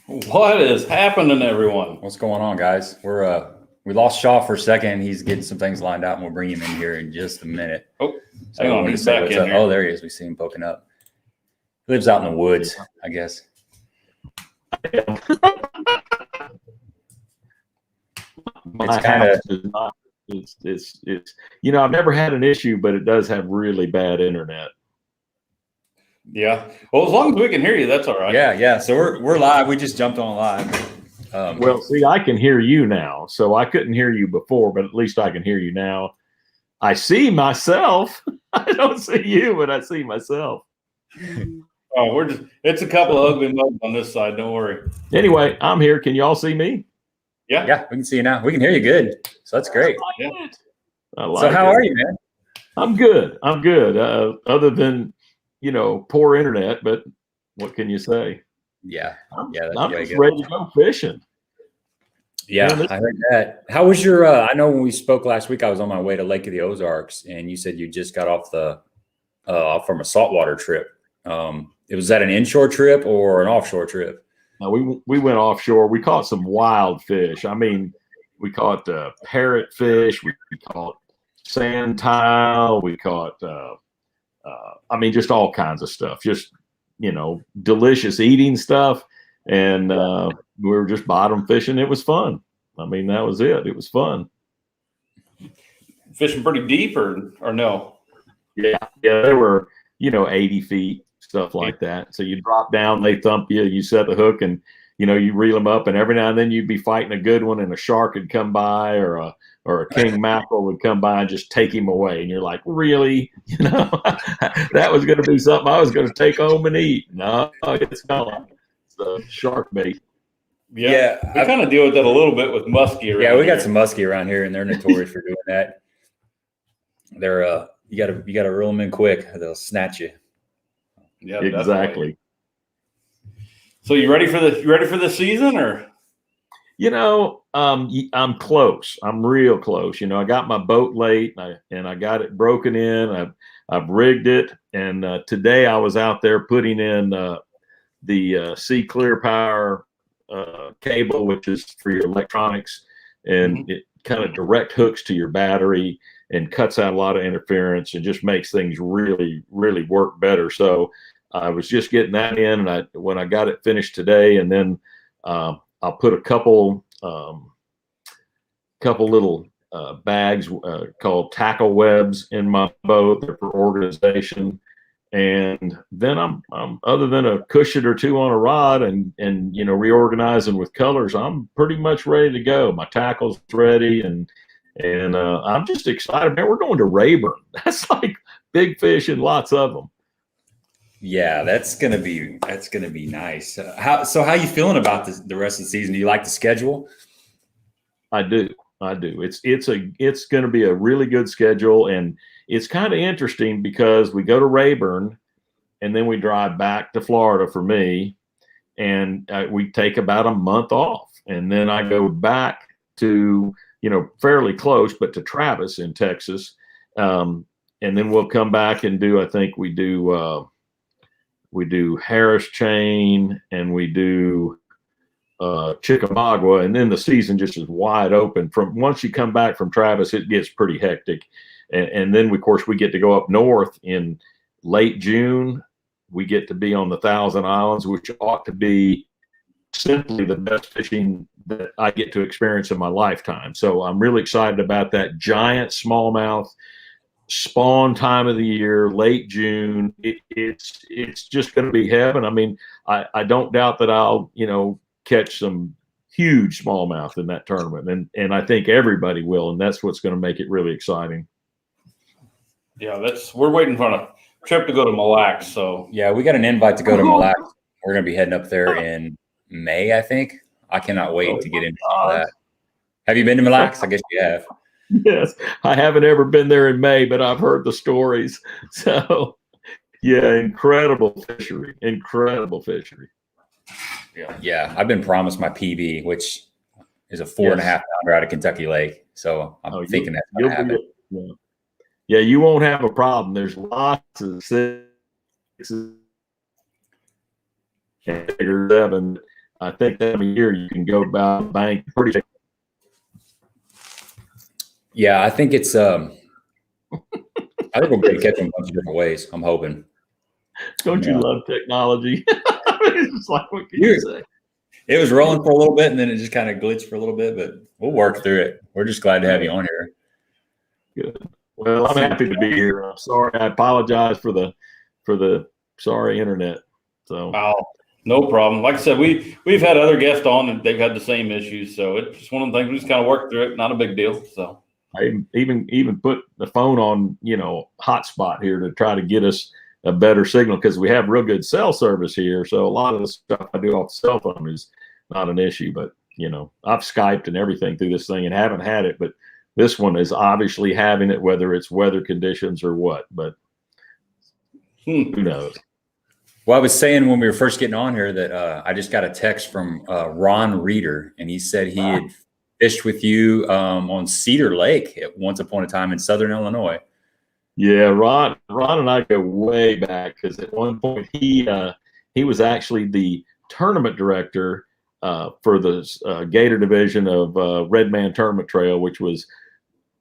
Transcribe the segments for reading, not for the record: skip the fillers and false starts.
What is happening, everyone? What's going on, guys? We lost Shaw for a second. He's getting some things lined out, and we'll bring him in here in just a minute. Oh, So hang on, he's back in here. Oh, there he is. We see him poking up. He lives out in the woods, I guess. It's kind of it's I've never had an issue, but it does have really bad internet. Yeah. Well, as long as we can hear you, that's all right. Yeah. So we're live. We just jumped on live. Well, see, I can hear you now, so I couldn't hear you before, but at least I can hear you now. I see myself. I don't see you, but I see myself. Oh, it's a couple of ugly mugs on this side. Don't worry. Anyway, I'm here. Can y'all see me? Yeah, we can see you now. We can hear you good. So that's great. So how are you, man? I'm good. Other than, poor internet, but what can you say? I'm just ready to go fishing. Yeah, I heard that. How was your, I know when we spoke last week, I was on my way to Lake of the Ozarks, and you said you just got off from a saltwater trip. Was that an inshore trip or an offshore trip? No, we went offshore. We caught some wild fish. I mean, we caught parrotfish. We caught sand tile. We caught, just all kinds of stuff. Just, delicious eating stuff. And we were just bottom fishing. It was fun. I mean, that was it. It was fun. Fishing pretty deep or no? Yeah, they were, 80 feet. Stuff like that. So you drop down, they thump you, you set the hook, and you reel them up, and every now and then you'd be fighting a good one, and a shark would come by, or a king mackerel would come by and just take him away, and you're like, really? That was going to be something I was going to take home and eat. No, it's gone. It's the shark bait. Yeah, we kind of deal with that a little bit with muskie around here. We got some muskie around here, and they're notorious for doing that. They're you gotta reel them in quick, or they'll snatch you. Yeah, exactly. So you ready for the season, or? I'm close. I'm real close. I got my boat late, and I got it broken in. I've rigged it, and today I was out there putting in the C Clear Power cable, which is for your electronics, and it kind of direct hooks to your battery and cuts out a lot of interference and just makes things really, really work better. So I was just getting that in, and when I got it finished today, and then I'll put a couple little bags called tackle webs in my boat. They're for organization. And then I'm other than a cushion or two on a rod and reorganizing with colors, I'm pretty much ready to go. My tackle's ready, and I'm just excited, man. We're going to Rayburn. That's like big fish and lots of them. Yeah, that's gonna be nice. How you feeling about the rest of the season? Do you like the schedule? I do. It's going to be a really good schedule, and it's kind of interesting because we go to Rayburn, and then we drive back to Florida for me, and we take about a month off, and then I go back to fairly close, but to Travis in Texas, and then we'll come back and we do Harris Chain, and we do Chickamauga, and then the season just is wide open. From once you come back from Travis, it gets pretty hectic, and then of course we get to go up north in late June. We get to be on the Thousand Islands, which ought to be simply the best fishing that I get to experience in my lifetime. So I'm really excited about that. Giant smallmouth spawn time of the year, late June. It's just going to be heaven. I mean, I don't doubt that I'll catch some huge smallmouth in that tournament, and I think everybody will, and that's what's going to make it really exciting. Yeah, we're waiting for a trip to go to Mille Lacs. So yeah, we got an invite to go to Mille Lacs. We're going to be heading up there in May, I think. I cannot wait to get into that. Have you been to Mille Lacs? I guess you have. Yes, I haven't ever been there in May, but I've heard the stories. So yeah, incredible fishery. Yeah, I've been promised my PB, which is a 4.5 pounder out of Kentucky Lake. So I'm thinking that's going to happen. Yeah, you won't have a problem. There's lots of 6s and 7. I think that time of year you can go about the bank pretty. Yeah, I think it's I think we'll be able to catch them a bunch of different ways. I'm hoping. Don't you love technology? It's just like, what can you say? It was rolling for a little bit, and then it just kind of glitched for a little bit, but we'll work through it. We're just glad to have you on here. Good. Well, I'm happy to be here. I'm sorry. I apologize for the sorry internet. So, no problem. Like I said, we've had other guests on and they've had the same issues. So it's just one of the things we just kind of work through it. Not a big deal. So I even put the phone on, hotspot here to try to get us a better signal, because we have real good cell service here. So a lot of the stuff I do off the cell phone is not an issue. But I've Skyped and everything through this thing and haven't had it. But this one is obviously having it, whether it's weather conditions or what. But who knows? Well, I was saying when we were first getting on here that I just got a text from Ron Reeder, and he said he had fished with you on Cedar Lake at once upon a time in Southern Illinois. Yeah, Ron and I go way back, because at one point he was actually the tournament director for the Gator division of Red Man Tournament Trail, which was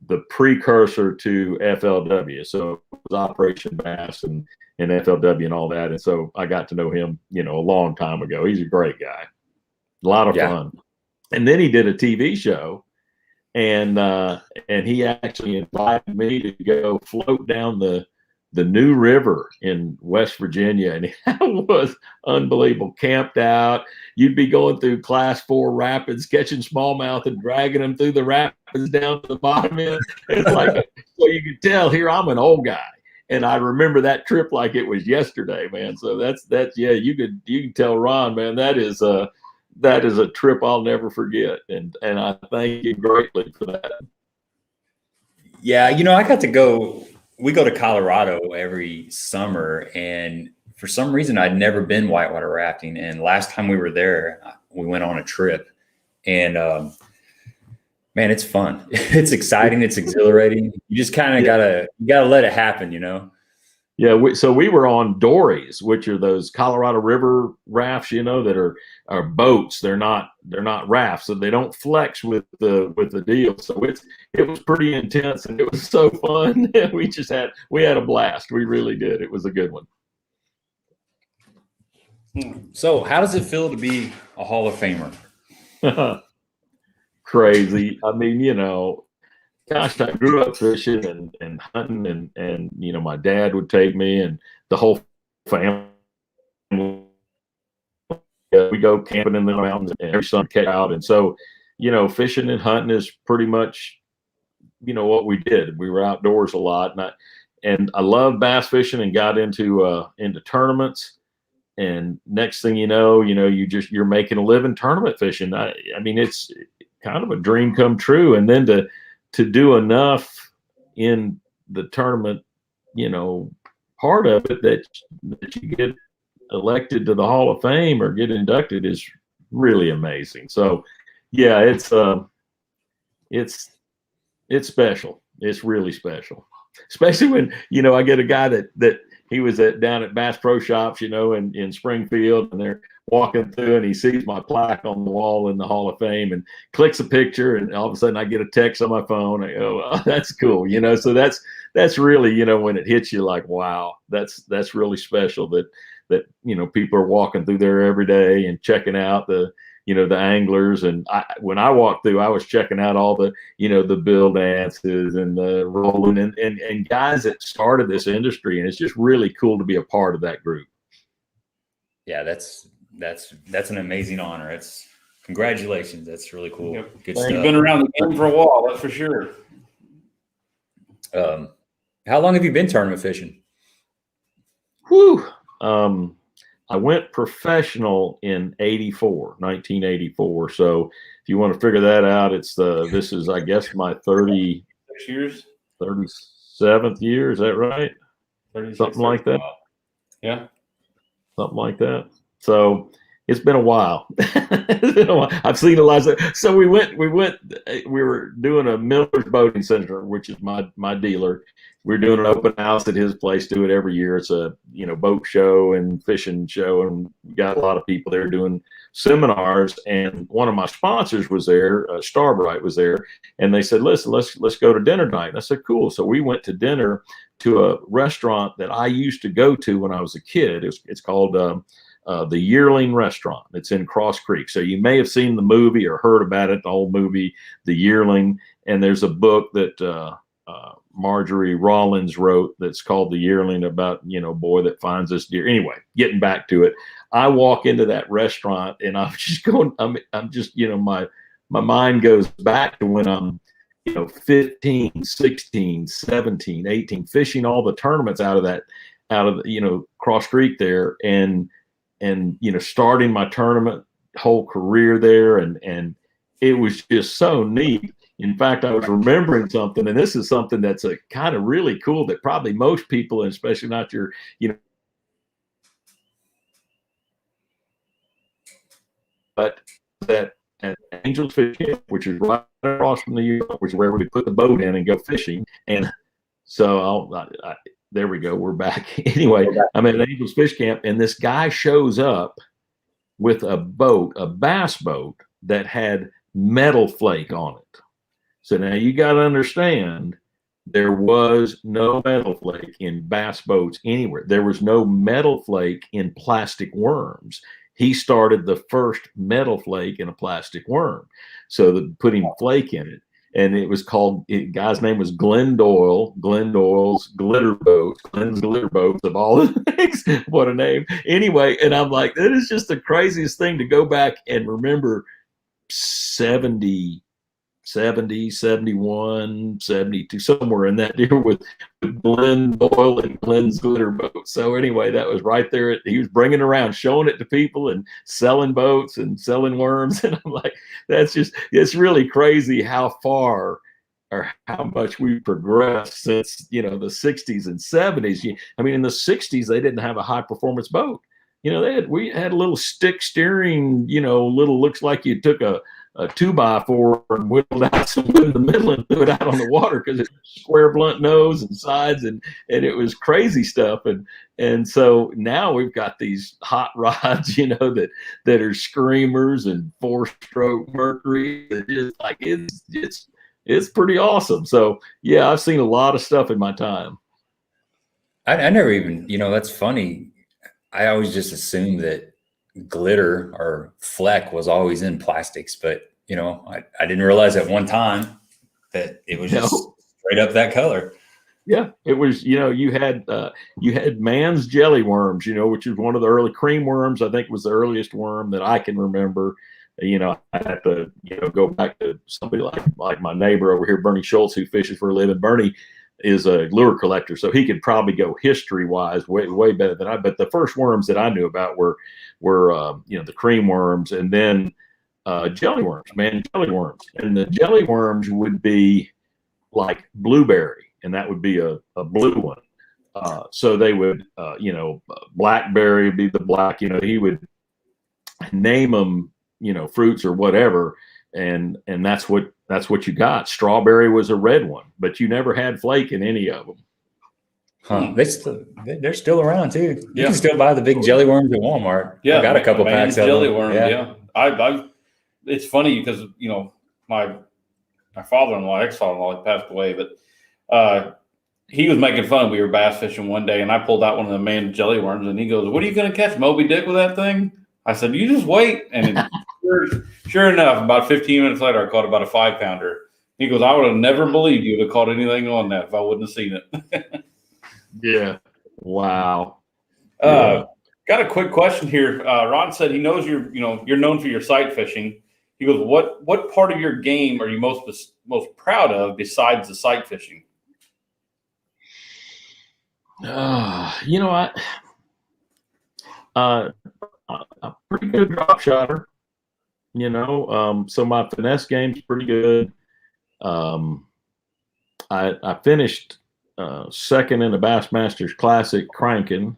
the precursor to FLW. So it was Operation Bass and FLW and all that. And so I got to know him, a long time ago. He's a great guy, a lot of fun. And then he did a TV show, and he actually invited me to go float down the New River in West Virginia. And that was unbelievable. Camped out. You'd be going through class 4 rapids, catching smallmouth and dragging them through the rapids down to the bottom end. It's like, so you could tell here I'm an old guy. And I remember that trip like it was yesterday, man. So that's yeah, you can tell Ron, man, that is a trip I'll never forget. And I thank you greatly for that. Yeah, I got to go. We go to Colorado every summer, and for some reason I'd never been whitewater rafting. And last time we were there, we went on a trip, and man, it's fun. It's exciting. It's exhilarating. You just kind of gotta let it happen, Yeah, so we were on dories, which are those Colorado River rafts, that are boats. They're not rafts, so they don't flex with the deal. So it was pretty intense, and it was so fun. we had a blast. We really did. It was a good one. So, how does it feel to be a Hall of Famer? Crazy. I mean, gosh, I grew up fishing and hunting, and my dad would take me, and the whole family. We go camping in the mountains and every summer catch out. And so, fishing and hunting is pretty much, what we did. We were outdoors a lot, and I love bass fishing and got into tournaments. And next thing you know, you're making a living tournament fishing. I mean, it's kind of a dream come true. And then to do enough in the tournament, part of it that you get elected to the Hall of Fame or get inducted is really amazing. So yeah, it's special. It's really special, especially when, I get a guy that he was down at Bass Pro Shops, in Springfield, and they're walking through and he sees my plaque on the wall in the Hall of Fame and clicks a picture, and all of a sudden I get a text on my phone. I go, oh, that's cool. So that's really, when it hits you like, wow, that's really special that people are walking through there every day and checking out the anglers. And when I walked through, I was checking out all the, the bill dances and the rolling and guys that started this industry. And it's just really cool to be a part of that group. Yeah, that's an amazing honor. It's congratulations. That's really cool. Yep. Good stuff. You've been around the game for a while, that's for sure. How long have you been tournament fishing? Whew. I went professional in 1984. So if you want to figure that out, this is, I guess, my 37th year. Is that right? Something like that. Yeah. Something like that. So It's been a while. It's been a while. I've seen a lot of. So we were doing a Miller's Boating Center, which is my dealer. We're doing an open house at his place. Do it every year. It's a boat show and fishing show, and we got a lot of people there doing seminars. And one of my sponsors was there. Starbright was there, and they said, "Listen, let's go to dinner tonight." And I said, "Cool." So we went to dinner to a restaurant that I used to go to when I was a kid. It's called the Yearling Restaurant. It's in Cross Creek. So you may have seen the movie or heard about it, the whole movie, The Yearling. And there's a book that Marjorie Rollins wrote that's called The Yearling, about, boy that finds this deer. Anyway, getting back to it, I walk into that restaurant and I'm just going, I'm just, my mind goes back to when I'm, 15, 16, 17, 18, fishing all the tournaments out of Cross Creek there. And starting my tournament whole career there. And it was just so neat. In fact, I was remembering something, and this is something that's a kind of really cool that probably most people, and especially not your, but that at Angels Fish Camp, which is right across from the U, which is where we put the boat in and go fishing. And so there we go. We're back. Anyway, I'm at Angels Fish Camp, and this guy shows up with a boat, a bass boat that had metal flake on it. So now you got to understand, there was no metal flake in bass boats anywhere. There was no metal flake in plastic worms. He started the first metal flake in a plastic worm. So putting flake in it. And it was called, guy's name was Glenn Doyle, Glenn Doyle's Glitter Boats, Glenn's Glitter Boats of all the things. What a name. Anyway, and I'm like, that is just the craziest thing to go back and remember 70, 71, 72, somewhere in that deal with Glenn Doyle and Glenn's Glitter Boat. So anyway, that was right there. He was bringing it around, showing it to people and selling boats and selling worms. And I'm like, it's really crazy how far or how much we've progressed since, the 60s and 70s. I mean, in the 60s, they didn't have a high performance boat. We had a little stick steering, little, looks like you took a 2x4 and whittled out some wood in the middle and threw it out on the water, because it's square blunt nose and sides, and it was crazy stuff. And so now we've got these hot rods, that are screamers and 4-stroke Mercury. That just like it's pretty awesome. So yeah, I've seen a lot of stuff in my time. I never even, that's funny. I always just assumed that glitter or fleck was always in plastics, but I didn't realize at one time that it was just straight up that color. Yeah, it was. You had Mann's jelly worms, which is one of the early cream worms. I think it was the earliest worm that I can remember. I have to go back to somebody like my neighbor over here, Bernie Schultz, who fishes for a living. Bernie is a lure collector, so he could probably go history wise way better than I. But the first worms that I knew about were the cream worms, and then jelly worms, jelly worms. And the jelly worms would be like blueberry, and that would be a blue one. So they would, blackberry would be the black. He would name them, fruits or whatever, and that's what you got. Strawberry was a red one, but you never had flake in any of them. Huh. They're still around too. You can still buy the big jelly worms at Walmart. Yeah, I got a couple packs of jelly them. worms. Yeah. It's funny because my father-in-law, ex-father-in-law, passed away, but he was making fun. We were bass fishing one day, and I pulled out one of the Mann jelly worms, and he goes, "What are you going to catch, Moby Dick, with that thing?" I said, "You just wait." And sure enough, about 15 minutes later, I caught about a 5-pounder. He goes, "I would have never believed you would have caught anything on that if I wouldn't have seen it." Yeah. Wow. Got a quick question here. Ron said he knows you're known for your sight fishing. He goes, what part of your game are you most proud of besides the sight fishing? A pretty good drop shotter. So my finesse game's pretty good. I finished second in the Bassmasters Classic cranking,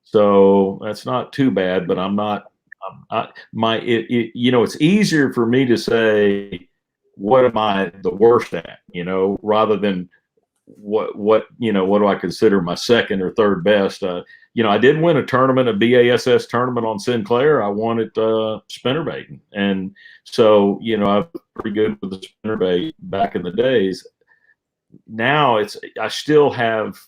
so that's not too bad. But I'm not It's easier for me to say, what am I the worst at, rather than what do I consider my second or third best. I did win a tournament, a BASS tournament on Sinclair. I won it spinnerbaiting, and so I'm pretty good with the spinnerbait back in the days. Now I still have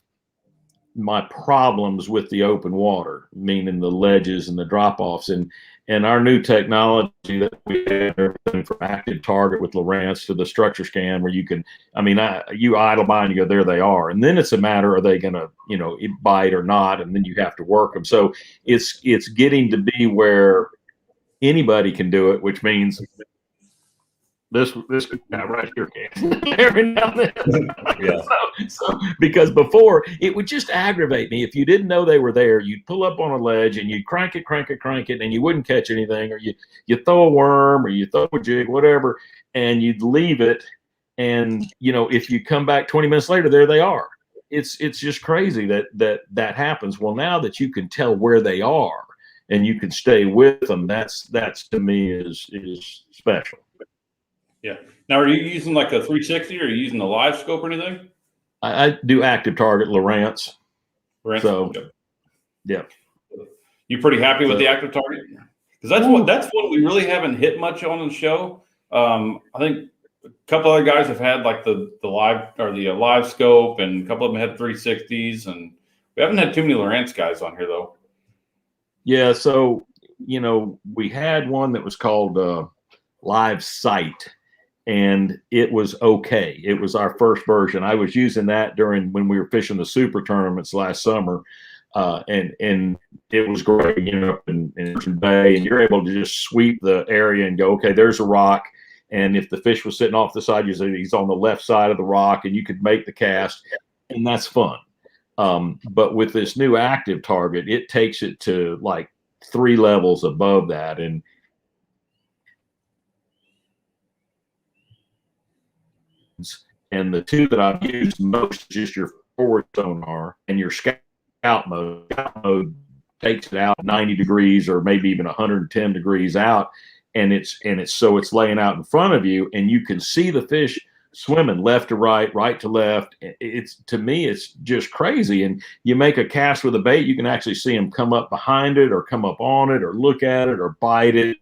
my problems with the open water, meaning the ledges and the drop-offs, and our new technology that we have, everything from active target with Lowrance to the structure scan, where you can, you idle by and you go, there they are, and then it's a matter, are they going to bite or not, and then you have to work them. So it's getting to be where anybody can do it, which means this guy right here can every now and then. Yeah. So because before it would just aggravate me. If you didn't know they were there, you'd pull up on a ledge and you'd crank it, and you wouldn't catch anything, or you throw a worm or you throw a jig, whatever, and you'd leave it. And if you come back 20 minutes later, there they are. It's just crazy that happens. Well, now that you can tell where they are and you can stay with them, that's to me is special. Yeah. Now, are you using like a 360, or are you using the live scope or anything? I do active target Lowrance. So, okay. Yeah. You pretty happy with the active target? Because that's what we really haven't hit much on the show. I think a couple other guys have had like the live or the live scope, and a couple of them had 360s, and we haven't had too many Lowrance guys on here though. Yeah. So we had one that was called Live Sight. And it was okay. It was our first version. I was using that when we were fishing the super tournaments last summer, and it was great. In Bay, and you're able to just sweep the area and go, okay, there's a rock. And if the fish was sitting off the side, you say he's on the left side of the rock, and you could make the cast, and that's fun. But with this new active target, it takes it to like 3 levels above that, and the two that I've used most is just your forward sonar and your scout mode. Scout mode takes it out 90 degrees or maybe even 110 degrees out, and it's laying out in front of you, and you can see the fish swimming left to right, right to left. To me, it's just crazy. And you make a cast with a bait, you can actually see them come up behind it or come up on it or look at it or bite it.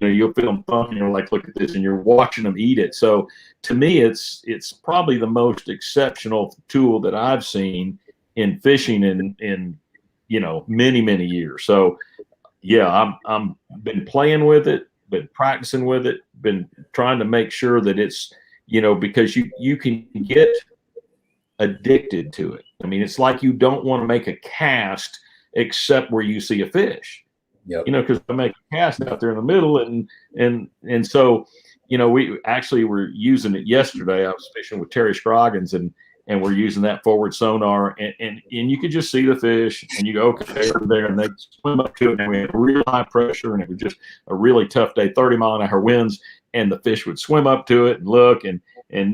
You'll feel them thump, and you're like, look at this, and you're watching them eat it. So to me, it's probably the most exceptional tool that I've seen in fishing in many, many years. So yeah, I'm been playing with it, been practicing with it, been trying to make sure that it's, because you can get addicted to it. It's like you don't want to make a cast except where you see a fish. Yep. Because I make a cast out there in the middle, and so we actually were using it yesterday. I was fishing with Terry Scroggins, and we're using that forward sonar, and you could just see the fish, and you go, okay, they're there, and they swim up to it, and we had real high pressure, and it was just a really tough day, 30-mile-an-hour winds, and the fish would swim up to it and look, and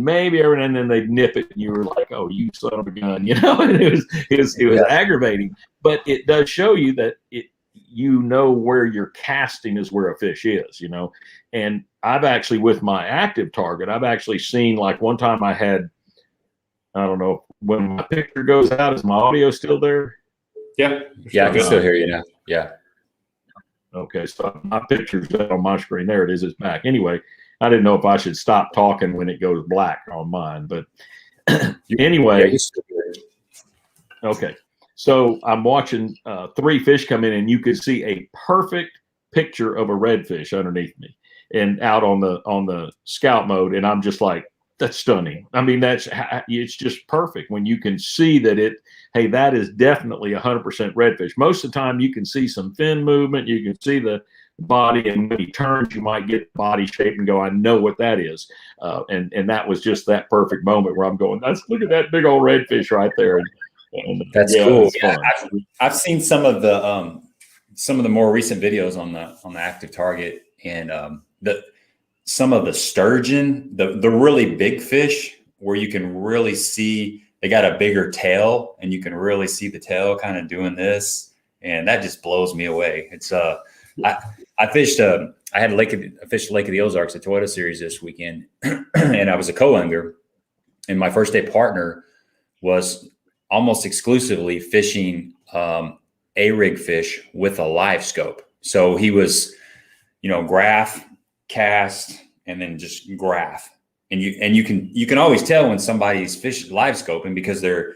maybe every now and then they'd nip it, and you were like, oh, you son of a gun, and it was aggravating, but it does show you that where you're casting is where a fish is, and I've actually, with my active target, I've actually seen, like one time I had, I don't know, when my picture goes out, is my audio still there? Yeah. Yeah, I can still hear you now. Yeah. Okay, so my picture's on my screen. There it is. It's back. Anyway, I didn't know if I should stop talking when it goes black on mine, but anyway. Yeah, okay. So I'm watching 3 fish come in, and you could see a perfect picture of a redfish underneath me and out on the scout mode. And I'm just like, that's stunning. It's just perfect when you can see that that is definitely 100% redfish. Most of the time you can see some fin movement, you can see the body, and when he turns, you might get body shape and go, I know what that is. And that was just that perfect moment where I'm going, look at that big old redfish right there. And that's cool. Yeah, I've seen some of the more recent videos on the active target, and some of the sturgeon, the really big fish, where you can really see they got a bigger tail, and you can really see the tail kind of doing this, and that just blows me away. It's I fished. I fished Lake of the Ozarks, the Toyota Series this weekend, and I was a co-angler. And my first day partner was almost exclusively fishing A-rig fish with a live scope. So he was, graph, cast, and then just graph. And you can always tell when somebody's fishing live scoping because they're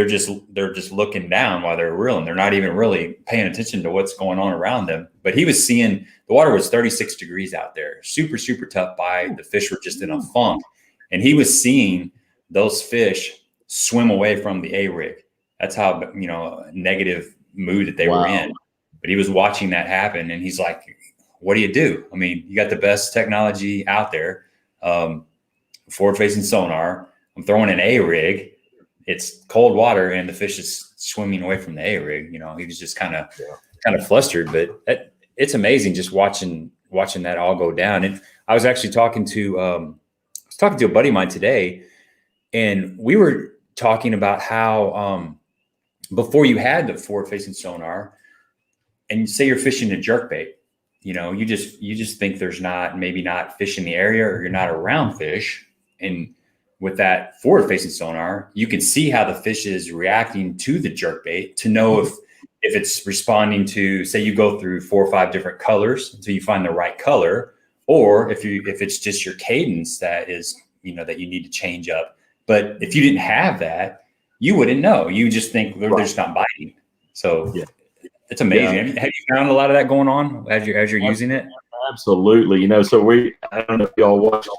just looking down while they're reeling. They're not even really paying attention to what's going on around them. But he was seeing the water was 36 degrees out there, super, super tough bite. The fish were just in a funk. And he was seeing those fish swim away from the A-rig. That's how, negative mood that they were in. But he was watching that happen. And he's like, what do you do? I mean, you got the best technology out there. Forward-facing sonar. I'm throwing an A-rig. It's cold water, and the fish is swimming away from the A-rig. He was just kind of flustered. But it's amazing just watching that all go down. And I was actually talking to a buddy of mine today, and we were talking about how before you had the forward-facing sonar, and say you're fishing a jerkbait, you just think there's maybe not fish in the area, or you're not around fish. And with that forward-facing sonar, you can see how the fish is reacting to the jerkbait to know if it's responding to, say you go through 4 or 5 different colors until you find the right color, or if it's just your cadence that is, that you need to change up. But if you didn't have that, you wouldn't know. You just think they're just not biting. So it's amazing. Yeah. Have you found a lot of that going on as you're using it? Absolutely. So I don't know if y'all watched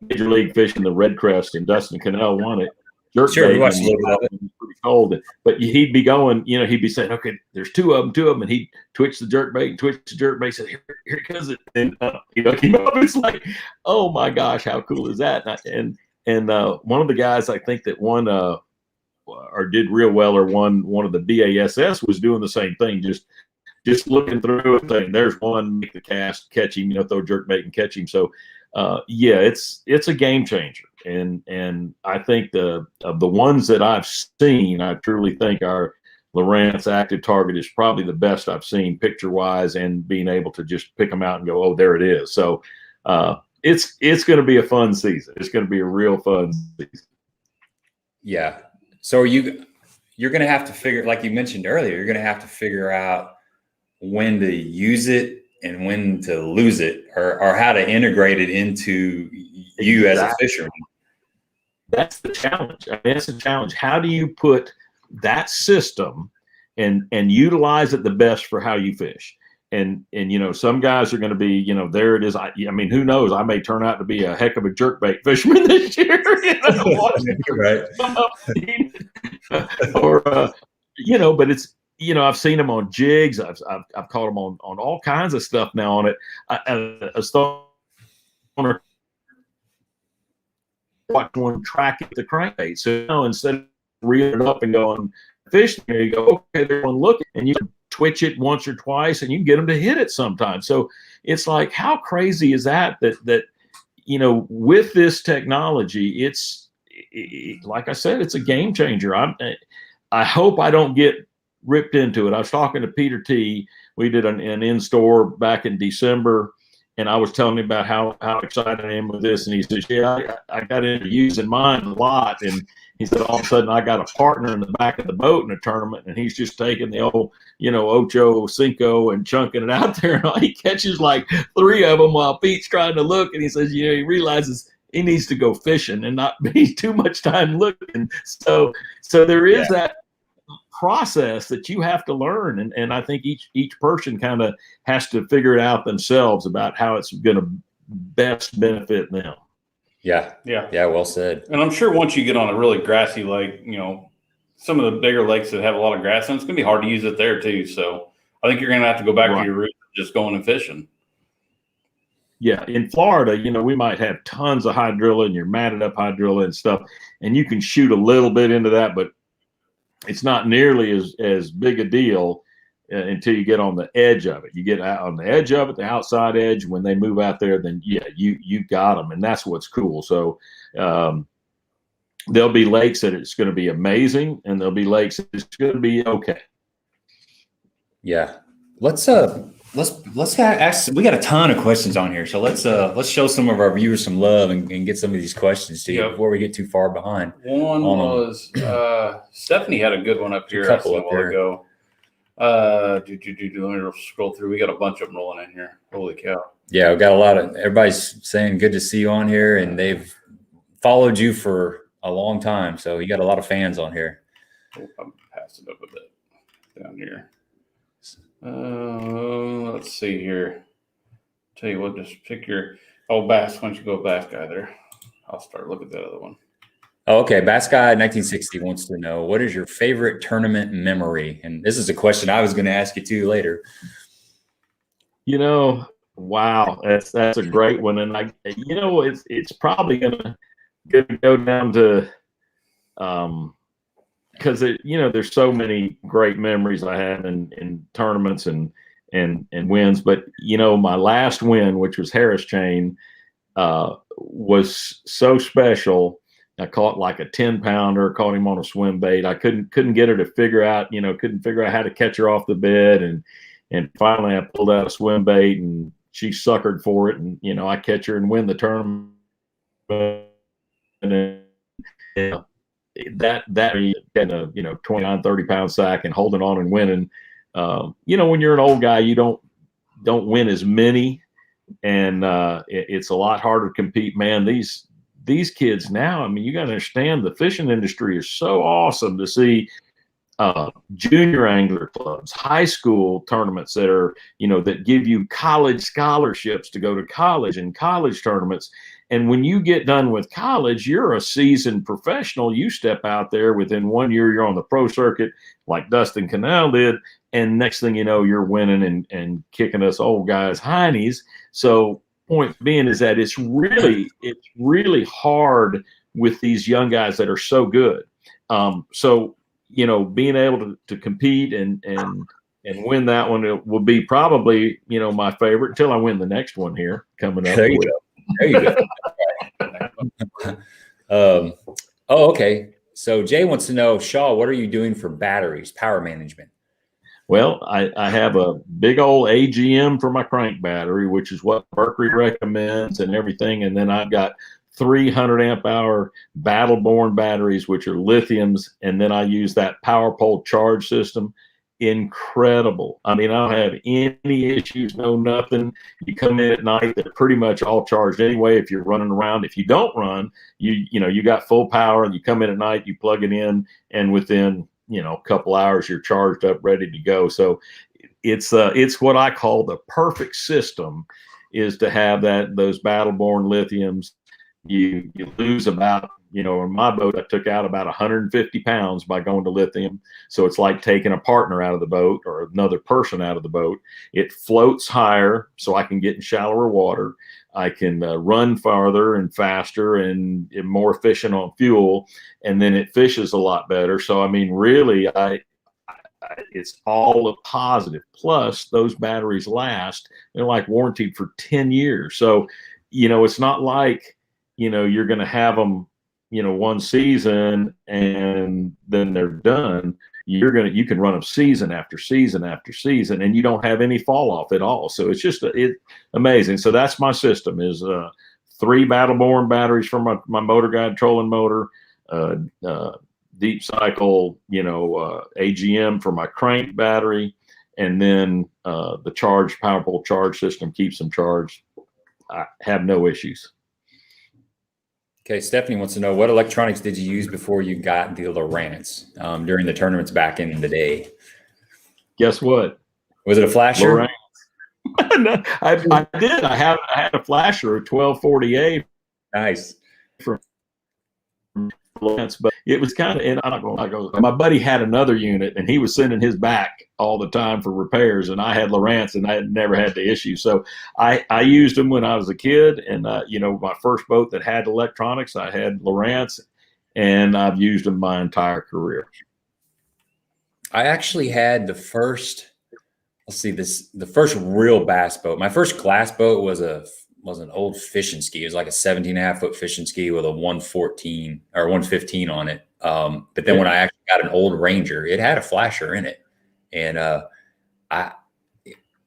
Major League Fishing, the Red Crest, and Dustin Cannell won it. Sure, we watched a little bit of it. Pretty cold, but he'd be going. He'd be saying, "Okay, there's two of them," and he'd twitch the jerkbait and twitch the jerkbait. Said, "Here it comes!" And it's like, "Oh my gosh, how cool is that?" And one of the guys I think that won or did real well or won one of the BASS was doing the same thing, just looking through and saying, "There's one, make the cast, catch him, throw jerkbait and catch him." So. It's a game changer, and I think of the ones that I've seen, I truly think our Lowrance Active Target is probably the best I've seen picture wise, and being able to just pick them out and go, oh, there it is. So it's going to be a fun season. It's going to be a real fun season. Yeah. So you're going to have to figure, like you mentioned earlier, you're going to have to figure out when to use it and when to lose it, or how to integrate it into you as a fisherman. That's the challenge. That's the challenge. How do you put that system and utilize it the best for how you fish? And some guys are going to be, there it is. I mean, who knows? I may turn out to be a heck of a jerkbait fisherman this year. Right. Or, but it's, I've seen them on jigs. I've caught them on all kinds of stuff now on it. A stone watch one track at the crankbait. So instead of reeling it up and going fish, there you go. Okay, they're one look, and you twitch it once or twice, and you can get them to hit it sometimes. So it's like, how crazy is that with this technology, it's like I said, it's a game changer. I hope I don't get ripped into it. I was talking to Peter T. We did an in-store back in December, and I was telling him about how excited I am with this. And he says, yeah, I got into using mine a lot. And he said, all of a sudden I got a partner in the back of the boat in a tournament, and he's just taking the old, Ocho Cinco and chunking it out there. And he catches like 3 of them while Pete's trying to look. And he says, he realizes he needs to go fishing and not be too much time looking. So there is that process that you have to learn, and I think each person kind of has to figure it out themselves about how it's going to best benefit them. Yeah, well said. And I'm sure once you get on a really grassy lake, some of the bigger lakes that have a lot of grass, and it's going to be hard to use it there too. So I think you're going to have to go back to your roots, just going and fishing. Yeah, in Florida, we might have tons of hydrilla and your matted up hydrilla and stuff, and you can shoot a little bit into that, but it's not nearly as big a deal until you get on the edge of it. You get out on the edge of it, the outside edge. When they move out there, then you got them, and that's what's cool. So there'll be lakes that it's going to be amazing, and there'll be lakes that it's going to be okay. Yeah, let's let's ask. We got a ton of questions on here, so let's show some of our viewers some love and get some of these questions to you before we get too far behind. One was Stephanie had a good one up here. A couple a while ago. Let me scroll through. We got a bunch of them rolling in here. Holy cow! Yeah, we got a lot of everybody's saying good to see you on here, and they've followed you for a long time, so you got a lot of fans on here. Oh, I'm passing up a bit down here. Let's see here. Tell you what, just pick your Bass. Why don't you go Bass Guy there? I'll start looking at that other one. Oh, okay. Bass Guy 1960 wants to know, what is your favorite tournament memory? And this is a question I was going to ask you too later. Wow, that's a great one, and it's probably gonna go down to because there's so many great memories I have in tournaments and wins. But my last win, which was Harris Chain, was so special. I caught like a 10-pounder, caught him on a swim bait. I couldn't get her to figure out, couldn't figure out how to catch her off the bed. And finally I pulled out a swim bait and she suckered for it. And, I catch her and win the tournament. And that getting a 29, 30-pound sack and holding on and winning. When you're an old guy, you don't win as many, and it's a lot harder to compete. Man, these kids now, you got to understand, the fishing industry is so awesome to see. Junior angler clubs, high school tournaments that are, that give you college scholarships to go to college, and college tournaments. And when you get done with college, you're a seasoned professional. You step out there within 1 year, you're on the pro circuit like Dustin Cannell did. And next thing you know, you're winning and kicking us old guys' heinies. So point being is that it's really hard with these young guys that are so good. Being able to compete and win that one, it will be probably, my favorite until I win the next one here coming up. There you go. Okay. So Jay wants to know, Shaw, what are you doing for batteries, power management? Well, I have a big old AGM for my crank battery, which is what Mercury recommends and everything. And then I've got 300 amp hour Battleborn batteries, which are lithiums. And then I use that power pole charge system. Incredible. I don't have any issues, no nothing. You come in at night, they're pretty much all charged anyway. If you're running around, if you don't run, you got full power, and you come in at night, you plug it in, and within a couple hours you're charged up, ready to go. So it's what I call the perfect system, is to have those Battleborn lithiums. You lose about, in my boat, I took out about 150 pounds by going to lithium. So it's like taking a partner out of the boat or another person out of the boat. It floats higher, so I can get in shallower water. I can run farther and faster and more efficient on fuel. And then it fishes a lot better. So, really, it's all a positive. Plus, those batteries last. They're like warranted for 10 years. So, it's not like, you're going to have them, one season and then they're done. You can run them season after season after season, and you don't have any fall off at all. So it's just amazing. So that's my system, is 3 Battleborn batteries for my motor guide trolling motor, deep cycle, AGM for my crank battery, and then the power pole charge system keeps them charged. I have no issues. Okay, Stephanie wants to know, what electronics did you use before you got the Lowrance during the tournaments back in the day? Guess what? Was it a flasher? No, I did. I had a flasher, a 1240A. Nice. From Lowrance, but it was kind of, and I'm not going to go. My buddy had another unit, and he was sending his back all the time for repairs, and I had Lowrance, and I had never had the issue. So I used them when I was a kid, and my first boat that had electronics, I had Lowrance, and I've used them my entire career. I actually had the first real bass boat. My first glass boat was an old fishing ski. It was like a 17.5-foot fishing ski with a 114 or 115 on it. But then when I actually got an old Ranger, it had a flasher in it. And I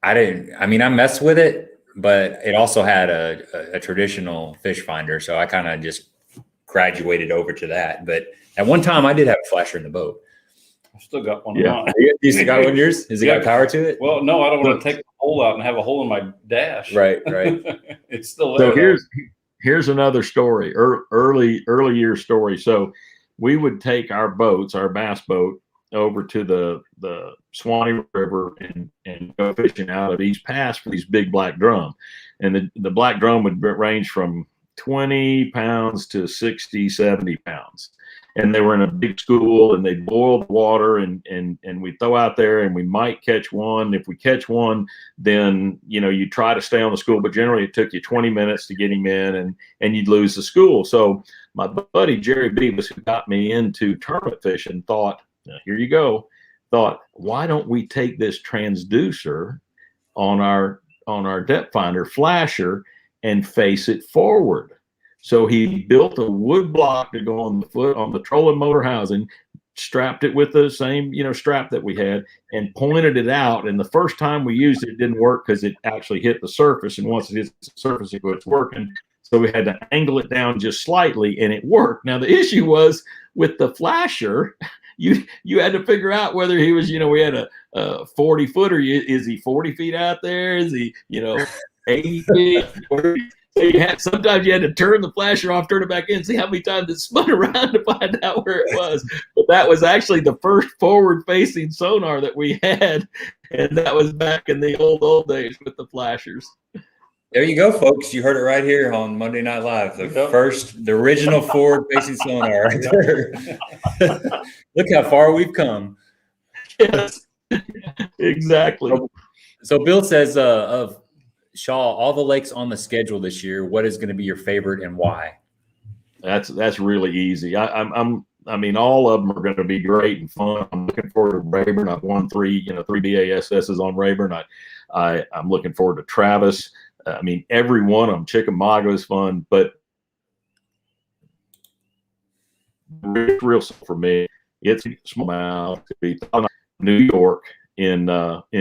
I mean, I messed with it, but it also had a traditional fish finder. So I kind of just graduated over to that. But at one time I did have a flasher in the boat. I still got one. Yeah. You still got one of yours? Has it got power to it? Well, no, I don't want to take the hole out and have a hole in my dash. Right. It's still there. So here's another story, early year story. So we would take our boats, our bass boat, over to the Swanee River and go fishing out of East Pass for these big black drum. And the black drum would range from 20 pounds to 60, 70 pounds. And they were in a big school, and they'd boil the water, and we'd throw out there, and we might catch one. If we catch one, then, you try to stay on the school, but generally it took you 20 minutes to get him in, and you'd lose the school. So my buddy, Jerry Beavis, who got me into tournament fishing, thought, here you go, why don't we take this transducer on our depth finder flasher and face it forward? So he built a wood block to go on the trolling motor housing, strapped it with the same, strap that we had, and pointed it out. And the first time we used it, it didn't work because it actually hit the surface. And once it hits the surface, it quits working. So we had to angle it down just slightly, and it worked. Now the issue was with the flasher, you had to figure out whether he was, we had a 40 footer. Is he 40 feet out there? Is he, 80 feet? So sometimes you had to turn the flasher off, turn it back in, see how many times it spun around to find out where it was. But that was actually the first forward-facing sonar that we had, and that was back in the old days with the flashers. There you go, folks. You heard it right here on Monday Night Live. The original forward-facing sonar right there. Look how far we've come. Yes, exactly. So Bill says of Shaw, all the lakes on the schedule this year, what is going to be your favorite and why? That's really easy. I mean, all of them are going to be great and fun. I'm looking forward to Rayburn. I've won three BASSs on Rayburn. I'm looking forward to Travis. I mean, every one of them. Chickamauga is fun, but real for me, it's small to be New York in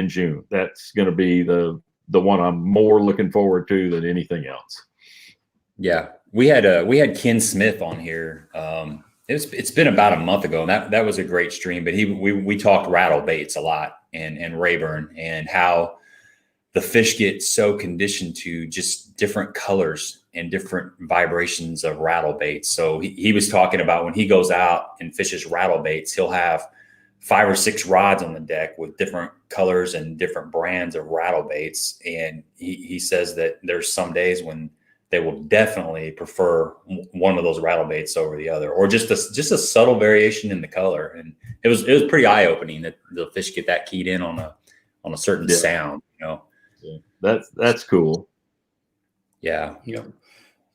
June. That's going to be the one I'm more looking forward to than anything else. Yeah, we had Ken Smith on here. It's been about a month ago, and that was a great stream. But we talked rattle baits a lot and Rayburn, and how the fish get so conditioned to just different colors and different vibrations of rattle baits. So he was talking about when he goes out and fishes rattle baits, he'll have 5 or 6 rods on the deck with different colors and different brands of rattle baits. And he says that there's some days when they will definitely prefer one of those rattle baits over the other, or just a subtle variation in the color. And it was pretty eye opening that the fish get that keyed in on a certain sound, Yeah. That's cool. Yeah. Yep.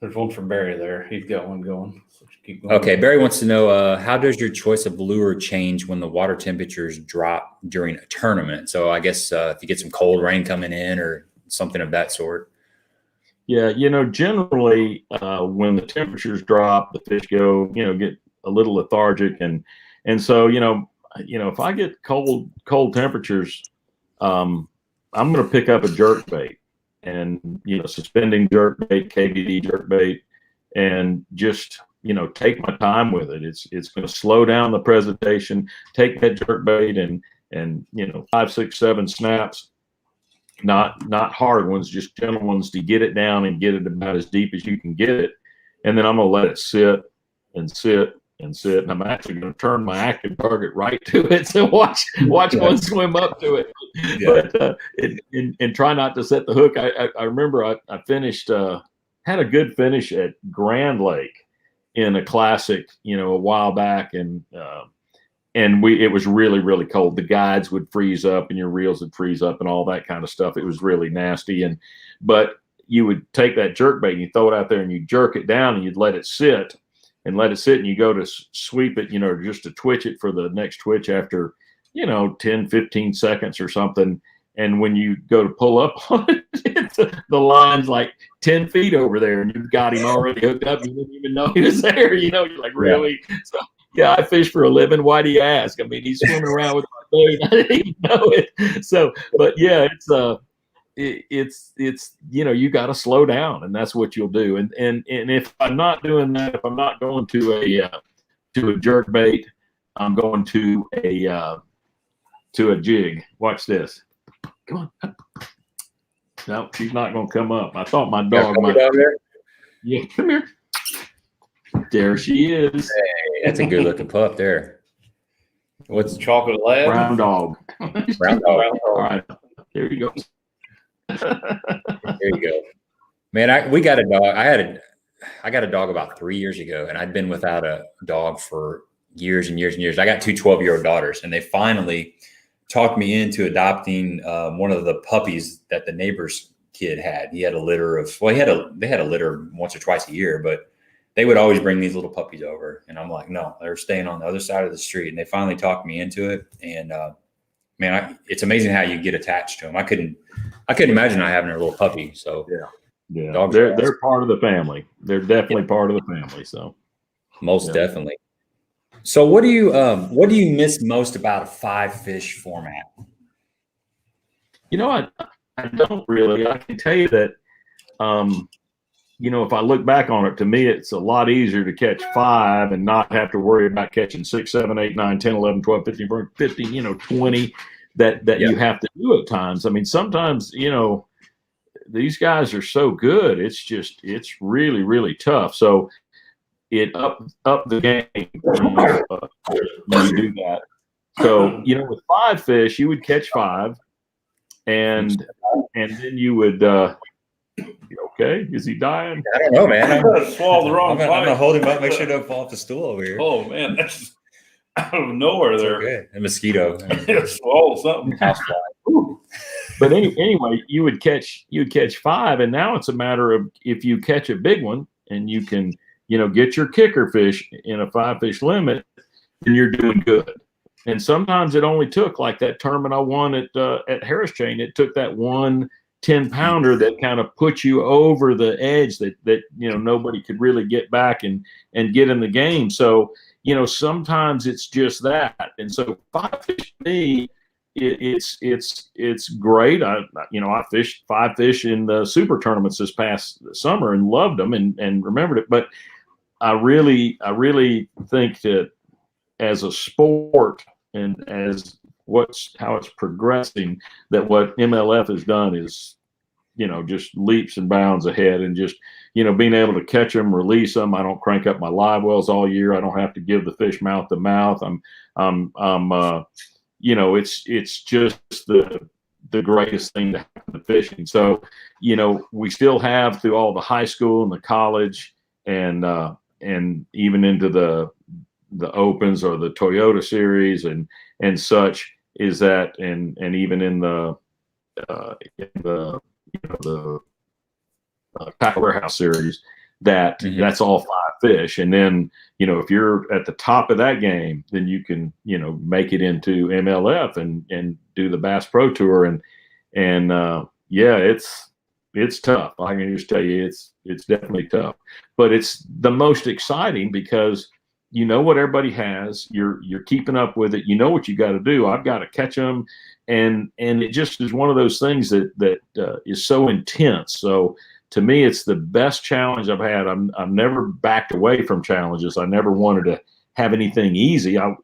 There's one for Barry there. He's got one going. So keep going. Okay. Barry wants to know, how does your choice of lure change when the water temperatures drop during a tournament? So I guess if you get some cold rain coming in or something of that sort. Yeah. Generally when the temperatures drop, the fish go, get a little lethargic. And so, if I get cold temperatures, I'm going to pick up a jerk bait and, suspending jerk bait, KBD jerk bait, and just, take my time with it. It's going to slow down the presentation, take that jerk bait and 5, 6, 7 snaps, not hard ones, just gentle ones to get it down and get it about as deep as you can get it. And then I'm going to let it sit and sit and sit. And I'm actually going to turn my active target right to it. So watch one swim up to it. Yeah. But and try not to set the hook. I remember I finished, had a good finish at Grand Lake in a classic, a while back. And it was really, really cold. The guides would freeze up and your reels would freeze up and all that kind of stuff. It was really nasty. But you would take that jerk bait and you throw it out there and you jerk it down and you'd let it sit. And you go to sweep it, just to twitch it for the next twitch after, 10, 15 seconds or something. And when you go to pull up on it, the line's like 10 feet over there and you've got him already hooked up. You didn't even know he was there. You're like, really? Yeah. So, yeah, I fish for a living. Why do you ask? I mean, he's swimming around with my bait. I didn't even know it. So, but yeah, it's you got to slow down, and that's what you'll do. And if I'm not doing that, if I'm not going to a jerk bait, I'm going to a jig. Watch this. Come on. No, she's not going to come up. I thought my dog might. Down there? Yeah, come here. There she is. Hey, that's a good looking pup there. What's chocolate lab? Brown dog. Brown dog. All right. There you go. There you go. Man, we got a dog. I got a dog about 3 years ago, and I'd been without a dog for years and years and years. I got two 12-year-old daughters, and they finally talked me into adopting one of the puppies that the neighbor's kid had. He had a litter of, they had a litter once or twice a year, but they would always bring these little puppies over. And I'm like, no, they're staying on the other side of the street. And they finally talked me into it. And man, it's amazing how you get attached to them. I couldn't imagine not having a little puppy. So yeah, dogs they're part of the family. They're definitely part of the family. So most definitely. So what do you miss most about a 5-fish format? I don't really. I can tell you that, if I look back on it, to me, it's a lot easier to catch 5 and not have to worry about catching 6, 7, 8, 9, 10, 11, 12, 15, 15, 20 that you have to do at times. I mean, sometimes, these guys are so good. It's really, really tough. So it up the game when you do that. So, with 5 fish, you would catch 5. And then you would, okay, is he dying? I don't know, man. I'm going to swallow the wrong I'm going to hold him up, make sure he don't fall off the stool over here. Oh, man, that's out of nowhere there. Okay. A mosquito. Swallow something. Housefly. But anyway, you would catch 5, and now it's a matter of if you catch a big one and you can, get your kicker fish in a 5-fish limit, then you're doing good. And sometimes it only took, like that tournament I won at Harris Chain, it took that one 10-pounder that kind of put you over the edge that nobody could really get back and get in the game. So, sometimes it's just that. And so 5-fish to me, it's great. I fished 5-fish in the super tournaments this past summer and loved them and remembered it. But I really think that as a sport and as how it's progressing, that what MLF has done is, just leaps and bounds ahead, and just, being able to catch them, release them. I don't crank up my live wells all year. I don't have to give the fish mouth to mouth. It's just the greatest thing to happen to fishing. So, we still have through all the high school and the college and even into the opens or the Toyota series and such, is that and even in the Tackle Warehouse series, that's all 5 fish. And then, if you're at the top of that game, then you can, make it into MLF and do the Bass Pro Tour. And it's tough. I can just tell you, it's definitely tough, but it's the most exciting because what everybody has, you're keeping up with it. You know what you got to do. I've got to catch them. And it just is one of those things that is so intense. So to me, it's the best challenge I've had. I've never backed away from challenges. I never wanted to have anything easy. Back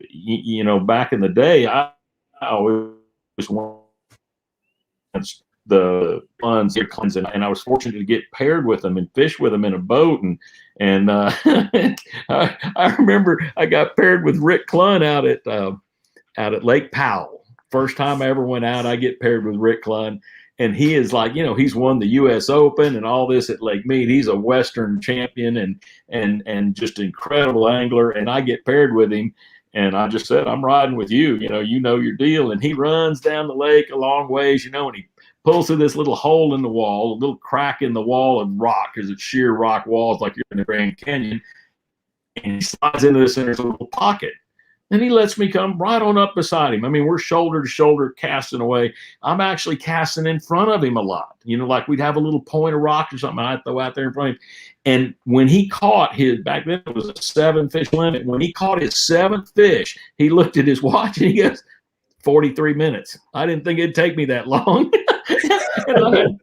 in the day, I always wanted the funds, and I was fortunate to get paired with them and fish with them in a boat. And I remember I got paired with Rick Klein out at Lake Powell. First time I ever went out, I get paired with Rick Klein, and he is like, he's won the U.S. Open and all this at Lake Mead. He's a Western champion and just incredible angler. And I get paired with him, and I just said, I'm riding with you. You know your deal. And he runs down the lake a long ways, and he pulls through this little hole in the wall, a little crack in the wall of rock, because it's sheer rock walls like you're in the Grand Canyon. And he slides into this, and there's a little pocket. And he lets me come right on up beside him. I mean, we're shoulder to shoulder casting away. I'm actually casting in front of him a lot. Like we'd have a little point of rock or something I'd throw out there in front of him. And when he caught back then it was a 7-fish limit. When he caught his 7th fish, he looked at his watch and he goes, 43 minutes. I didn't think it'd take me that long. And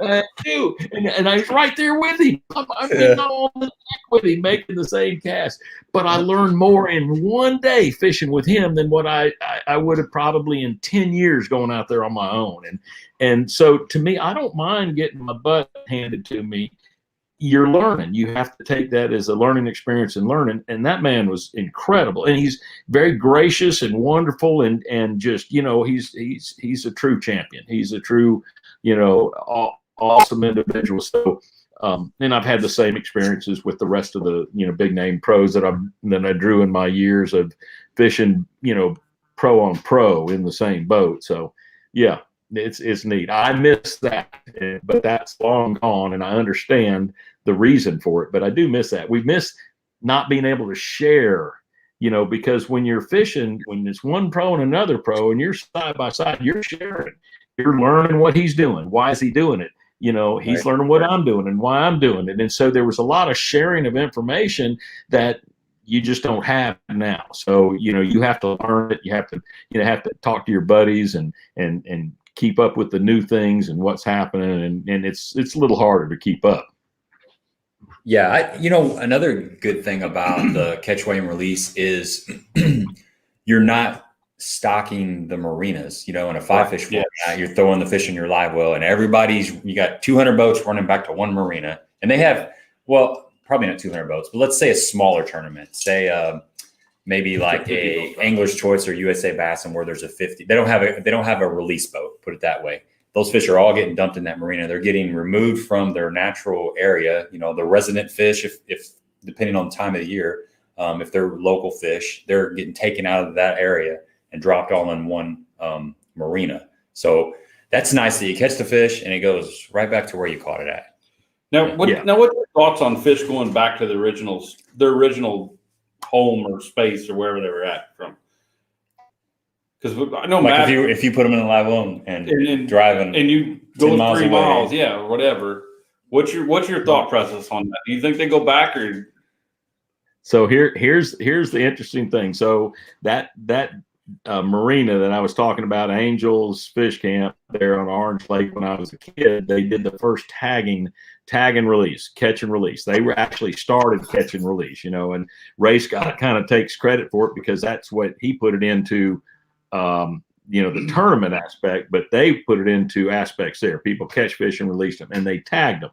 I had two. And I was right there with him. I'm getting on the deck with him, making the same cast. But I learned more in one day fishing with him than what I would have probably in 10 years going out there on my own. And so to me, I don't mind getting my butt handed to me. You're learning. You have to take that as a learning experience and learning. And that man was incredible. And he's very gracious and wonderful and just, he's a true champion. He's a true, awesome individual. So, and I've had the same experiences with the rest of the, big name pros that I drew in my years of fishing, pro on pro in the same boat. So yeah, it's neat. I miss that, but that's long gone, and I understand the reason for it. But I do miss that. We miss not being able to share, because when you're fishing, when it's one pro and another pro, and you're side by side, you're sharing. You're learning what he's doing. Why is he doing it? He's learning what I'm doing and why I'm doing it. And so there was a lot of sharing of information that you just don't have now. So, you have to learn it. You have to talk to your buddies and keep up with the new things and what's happening. And it's a little harder to keep up. Yeah. Another good thing about the catch, weigh, and release is you're not stocking the marinas, in a 5-fish format. You're throwing the fish in your live well, and you got 200 boats running back to one marina, and they have, well, probably not 200 boats, but let's say a smaller tournament, say maybe like a Angler's Choice or USA Bass, and where there's a 50. They don't have a release boat, put it that way. Those fish are all getting dumped in that marina. They're getting removed from their natural area. The resident fish, if depending on the time of the year, if they're local fish, they're getting taken out of that area and dropped all in one marina. So that's nice that you catch the fish and it goes right back to where you caught it at. Now, what's your thoughts on fish going back to their original home or space or wherever they were at from? Because I know, like if you put them in a live well and driving and you go 3 miles, or whatever. What's your thought process on that? Do you think they go back or? So here's the interesting thing. So that marina that I was talking about, Angels Fish Camp there on Orange Lake, when I was a kid, they did the first tag and release, catch and release. They were actually started catch and release, and Ray Scott kind of takes credit for it because that's what he put it into, the tournament aspect, but they put it into aspects there. People catch fish and release them, and they tagged them.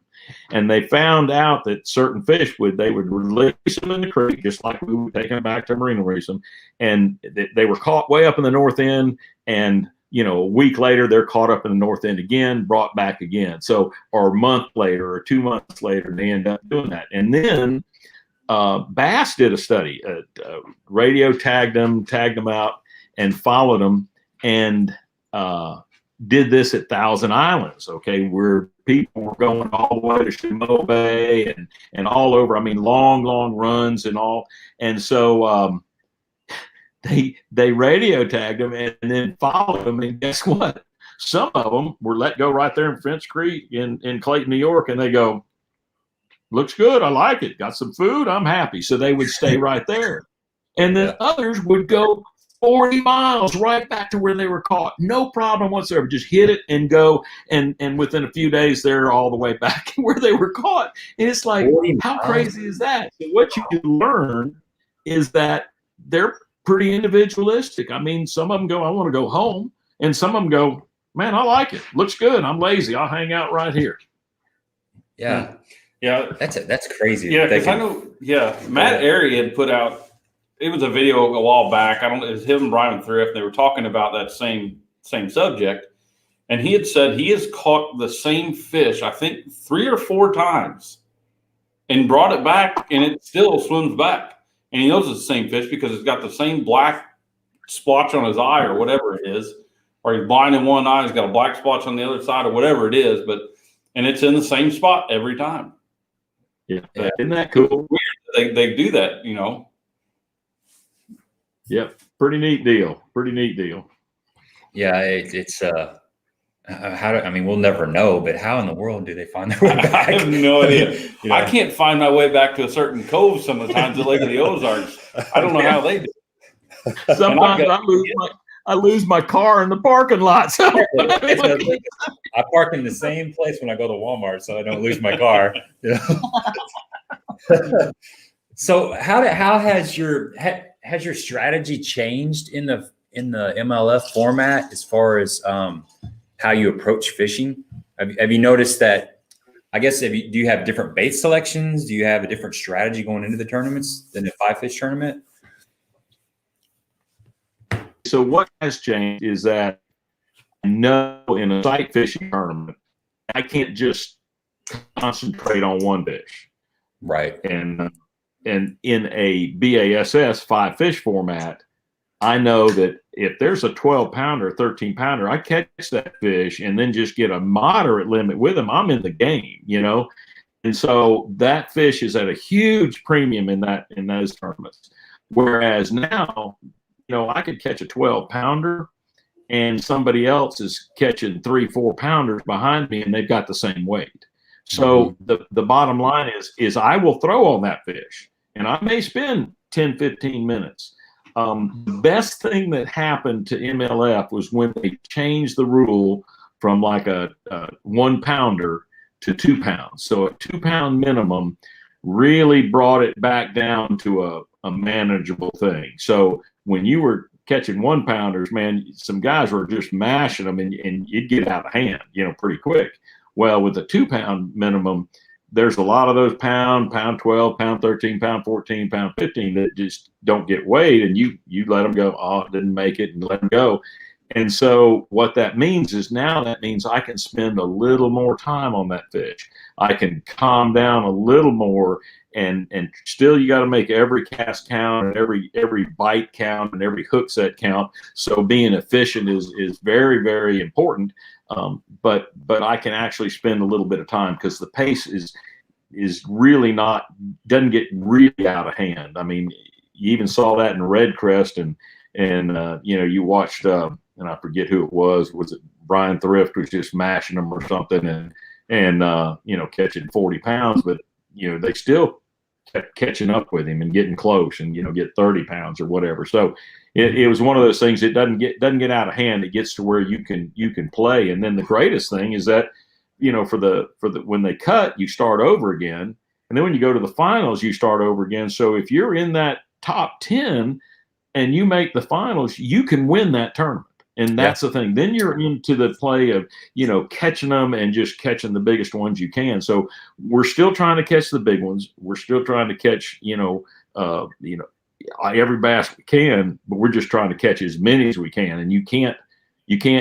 And they found out that certain fish they would release them in the creek, just like we would take them back to marina release them. And they were caught way up in the north end. And, a week later, they're caught up in the north end again, brought back again. So, or a month later or 2 months later, they end up doing that. And then Bass did a study, radio tagged them out and followed them and did this at Thousand Islands, okay, where people were going all the way to Shimo Bay and all over. I mean, long runs and all. And so they radio tagged them and then followed them. And guess what? Some of them were let go right there in French Creek in Clayton, New York. And they go, looks good. I like it. Got some food. I'm happy. So they would stay right there. And then others would go 40 miles right back to where they were caught. No problem whatsoever. Just hit it and go. And within a few days, they're all the way back where they were caught. And it's like, how crazy is that? So what you learn is that they're pretty individualistic. I mean, some of them go, I want to go home. And some of them go, man, I like it. Looks good. I'm lazy. I'll hang out right here. Yeah. Yeah. That's crazy. Yeah. Because I know, Matt Airy had put out, it was a video a while back. I don't know, it was him and Brian Thrift. They were talking about that same subject. And he had said he has caught the same fish, I think 3 or 4 times and brought it back and it still swims back. And he knows it's the same fish because it's got the same black splotch on his eye or whatever it is, or he's blind in one eye, he's got a black splotch on the other side or whatever it is, and it's in the same spot every time. Yeah. Isn't that cool? Weird. They do that, Yep. Pretty neat deal. Yeah. It's we'll never know, but how in the world do they find their way back? I have no idea. I can't find my way back to a certain cove some of the times, the Lake of the Ozarks. I don't know how they do. Sometimes I lose my car in the parking lot. So I park in the same place when I go to Walmart, so I don't lose my car. So how has your strategy changed in the MLF format as far as how you approach fishing? Have you noticed that? I guess do you have different bait selections? Do you have a different strategy going into the tournaments than the 5-fish tournament? So what has changed is that I know in a sight fishing tournament, I can't just concentrate on one fish. Right. And in a BASS 5-fish format, I know that if there's a 12-pounder, 13-pounder, I catch that fish and then just get a moderate limit with them, I'm in the game, you know? And so that fish is at a huge premium in those tournaments. Whereas now, you know, I could catch a 12-pounder and somebody else is catching 3-4 pounders behind me and they've got the same weight. So the bottom line is I will throw on that fish and I may spend 10, 15 minutes. The best thing that happened to MLF was when they changed the rule from like a 1-pounder to 2 pounds. So a 2-pound minimum really brought it back down to a manageable thing. So when you were catching 1-pounders, man, some guys were just mashing them and you'd get out of hand, you know, pretty quick. Well, with a 2-pound minimum, there's a lot of those pound 12, pound 13, pound 14, pound 15 that just don't get weighed, and you let them go. Oh, it didn't make it, and let them go. And so what that means is now that means I can spend a little more time on that fish. I can calm down a little more, and still you got to make every cast count and every bite count and every hook set count. So being efficient is very, very important. But I can actually spend a little bit of time because the pace is really doesn't get really out of hand. I mean, you even saw that in Red Crest and you know, you watched and I forget who it was it Brian Thrift was just mashing them or something and you know, catching 40 pounds, but you know, they still kept catching up with him and getting close and, you know, get 30 pounds or whatever. So it was one of those things that doesn't get out of hand. It gets to where you can play. And then the greatest thing is that, you know, for the when they cut, you start over again. And then when you go to the finals, you start over again. So if you're in that top 10 and you make the finals, you can win that tournament. And that's the thing. Then you're into the play of, you know, catching them and just catching the biggest ones you can. So we're still trying to catch the big ones. We're still trying to catch, you know, every bass we can, but we're just trying to catch as many as we can. And you can't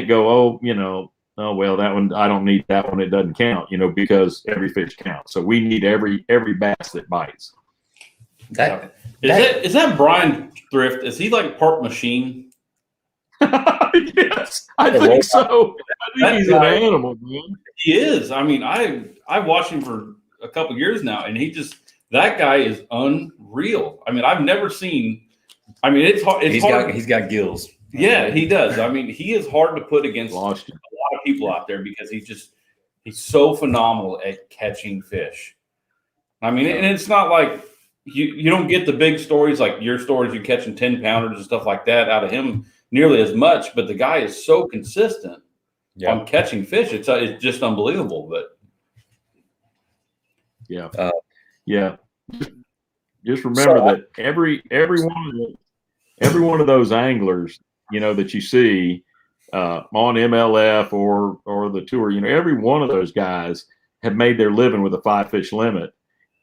go, oh, you know, oh, well, that one, I don't need that one. It doesn't count, you know, because every fish counts. So we need every bass that bites. Is that Brian Thrift? Is he like part machine? Yes, I think so. I think he's an animal, man. He is. I mean, I watched him for a couple years now, and that guy is unreal. I mean, I've never seen. I mean, it's hard. He's got gills. Yeah, he does. I mean, he is hard to put against a lot of people out there because he's so phenomenal at catching fish. I mean, and it's not like you don't get the big stories like your stories, you catching 10-pounders and stuff like that out of him nearly as much, but the guy is so consistent on catching fish. It's just unbelievable. But just remember that every one of those anglers, you know, that you see on MLF or the tour, you know, every one of those guys have made their living with a 5-fish limit,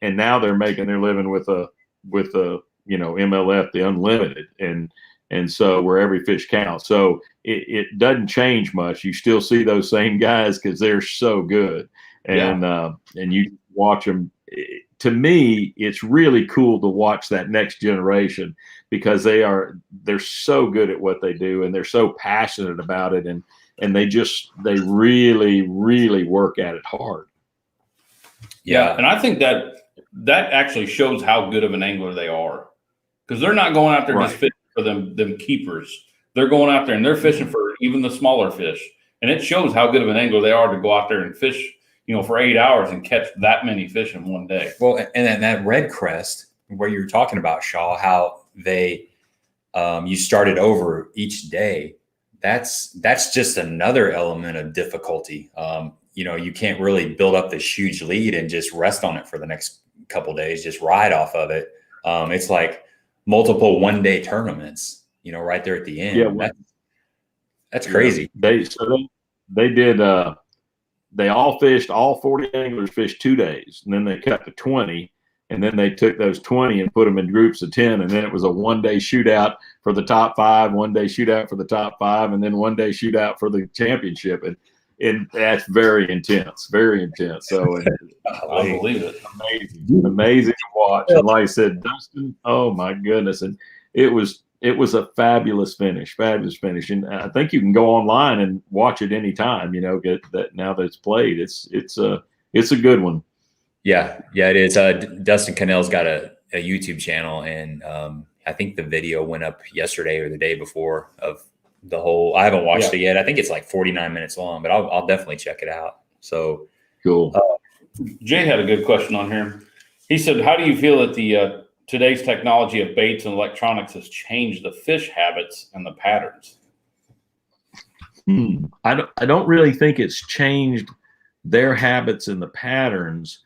and now they're making their living with a you know, MLF, the unlimited, and so where every fish counts. So it doesn't change much. You still see those same guys because they're so good, and you watch them. To me, it's really cool to watch that next generation because they're so good at what they do and they're so passionate about it, and they really, really work at it hard. Yeah, and I think that actually shows how good of an angler they are, because they're not going out there just fishing for them keepers. They're going out there and they're fishing for even the smaller fish, and it shows how good of an angler they are to go out there and fish, you know, for 8 hours and catch that many fish in one day. Well, and then that Red Crest where you were talking about, Shaw, how they you started over each day. that's just another element of difficulty. You can't really build up this huge lead and just rest on it for the next couple days, just ride off of it. It's like multiple one-day tournaments, right there at the end. Yeah, that's crazy. They did. They all 40 anglers fished 2 days, and then they cut to 20. And then they took those 20 and put them in groups of 10. And then it was a 1 day shootout for the top 5, 1 day shootout for the top 5, and then 1 day shootout for the championship. And that's very intense, very intense. So I believe it. Amazing to watch. And like I said, Dustin, oh my goodness. And it was a fabulous finish. And I think you can go online and watch it anytime, get that now that it's played. It's a good one. Yeah, it is. Dustin Cannell's got a YouTube channel, and I think the video went up yesterday or the day before of the whole. I haven't watched it yet. I think it's like 49 minutes long, but I'll definitely check it out. So cool. Jay had a good question on here. He said, "How do you feel that the today's technology of baits and electronics has changed the fish habits and the patterns?" I don't really think it's changed their habits and the patterns.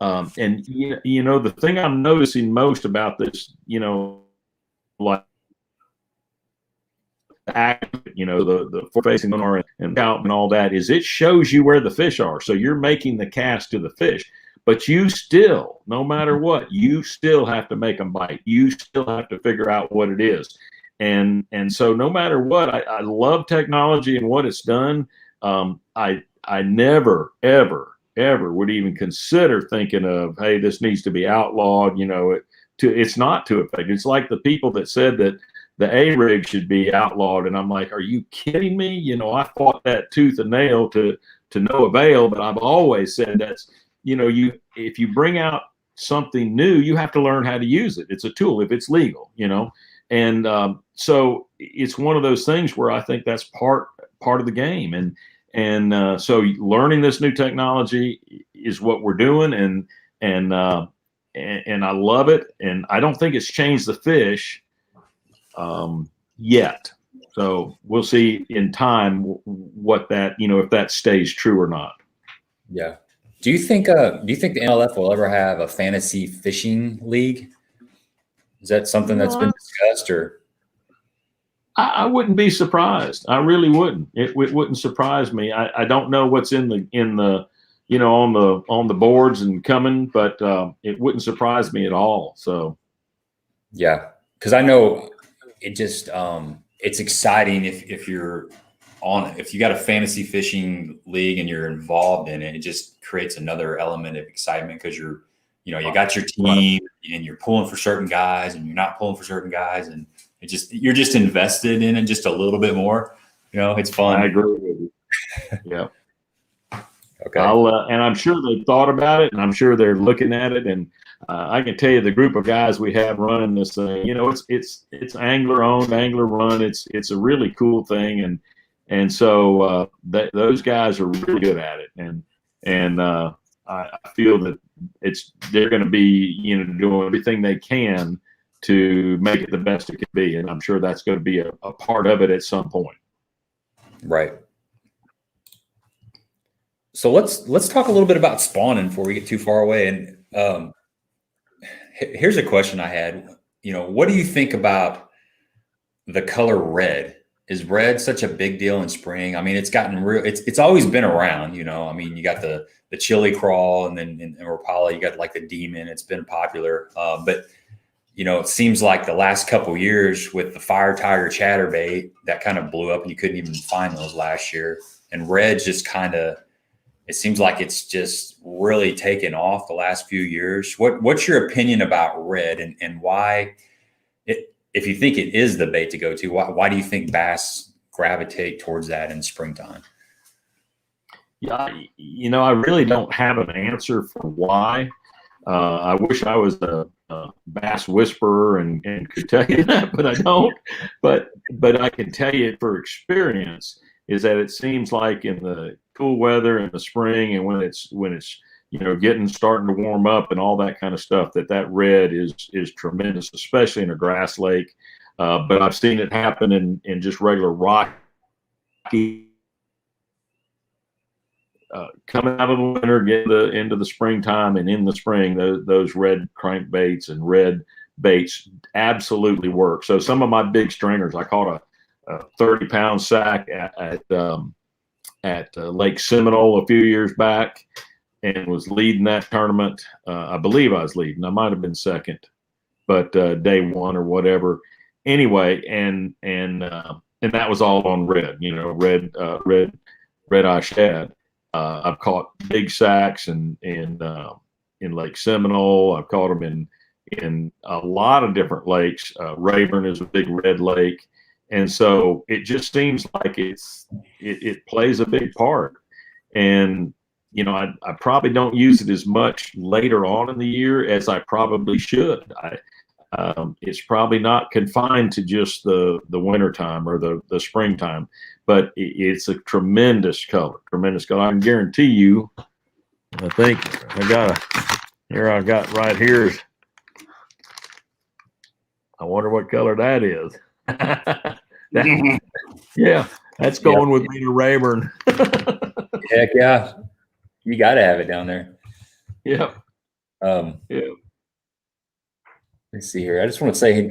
And the thing I'm noticing most about this, like the forward-facing sonar and out and all that, is it shows you where the fish are. So you're making the cast to the fish, but you still, no matter what, you still have to make them bite. You still have to figure out what it is. And so no matter what, I love technology and what it's done. I never, ever would even consider thinking of, hey, this needs to be outlawed. It's not too effective. It's like the people that said that the A-rig should be outlawed, and I'm like, are you kidding me? I fought that tooth and nail to no avail. But I've always said that's, if you bring out something new, you have to learn how to use it. It's a tool if it's legal, and so it's one of those things where I think that's part of the game. And so learning this new technology is what we're doing, and I love it. And I don't think it's changed the fish yet. So we'll see in time what that, if that stays true or not. Yeah. Do you think the NLF will ever have a fantasy fishing league? Is that something that's been discussed, or? I wouldn't be surprised. I really wouldn't. It wouldn't surprise me. I don't know what's in the on the boards and coming, but it wouldn't surprise me at all. So yeah, because I know it just it's exciting if you're if you got a fantasy fishing league and you're involved in it. It just creates another element of excitement because you got your team and you're pulling for certain guys and you're not pulling for certain guys, and you're just invested in it just a little bit more. It's fun. I agree with you. Yeah. Okay. And I'm sure they've thought about it, and I'm sure they're looking at it. And I can tell you the group of guys we have running this thing, it's angler owned, angler run. It's a really cool thing. And so those guys are really good at it. And I feel that they're going to be, doing everything they can to make it the best it can be. And I'm sure that's going to be a part of it at some point. Right. So let's talk a little bit about spawning before we get too far away. And here's a question I had. What do you think about the color red? Is red such a big deal in spring? I mean, it's gotten real. It's always been around. You you got the chili crawl, and then in Rapala you got like the demon. It's been popular, but it seems like the last couple of years with the fire tiger chatterbait that kind of blew up, and you couldn't even find those last year. And red just it seems like it's just really taken off the last few years. What's your opinion about red, and why, if you think it is the bait to go to, why do you think bass gravitate towards that in springtime? Yeah, I really don't have an answer for why. I wish I was a bass whisperer and could tell you that, but I don't. But I can tell you for experience is that it seems like in the cool weather in the spring, and when it's starting to warm up and all that kind of stuff, that red is tremendous, especially in a grass lake. But I've seen it happen in just regular rock coming out of the winter, getting into the springtime, and in the spring, those red crankbaits and red baits absolutely work. So some of my big stringers, I caught a 30-pound sack at Lake Seminole a few years back, and was leading that tournament. I believe I was leading. I might have been second, but day one or whatever. Anyway, and that was all on red. Red eye shad. I've caught big sacks in Lake Seminole. I've caught them in a lot of different lakes. Rayburn is a big red lake, and so it just seems like it plays a big part. And I probably don't use it as much later on in the year as I probably should. It's probably not confined to just the wintertime or the springtime, but it's a tremendous color. I can guarantee you, I think I got right here. I wonder what color that is. Yeah, that's going with me to Rayburn. Heck yeah. You got to have it down there. Yeah. Yeah. Let's see here. I just want to say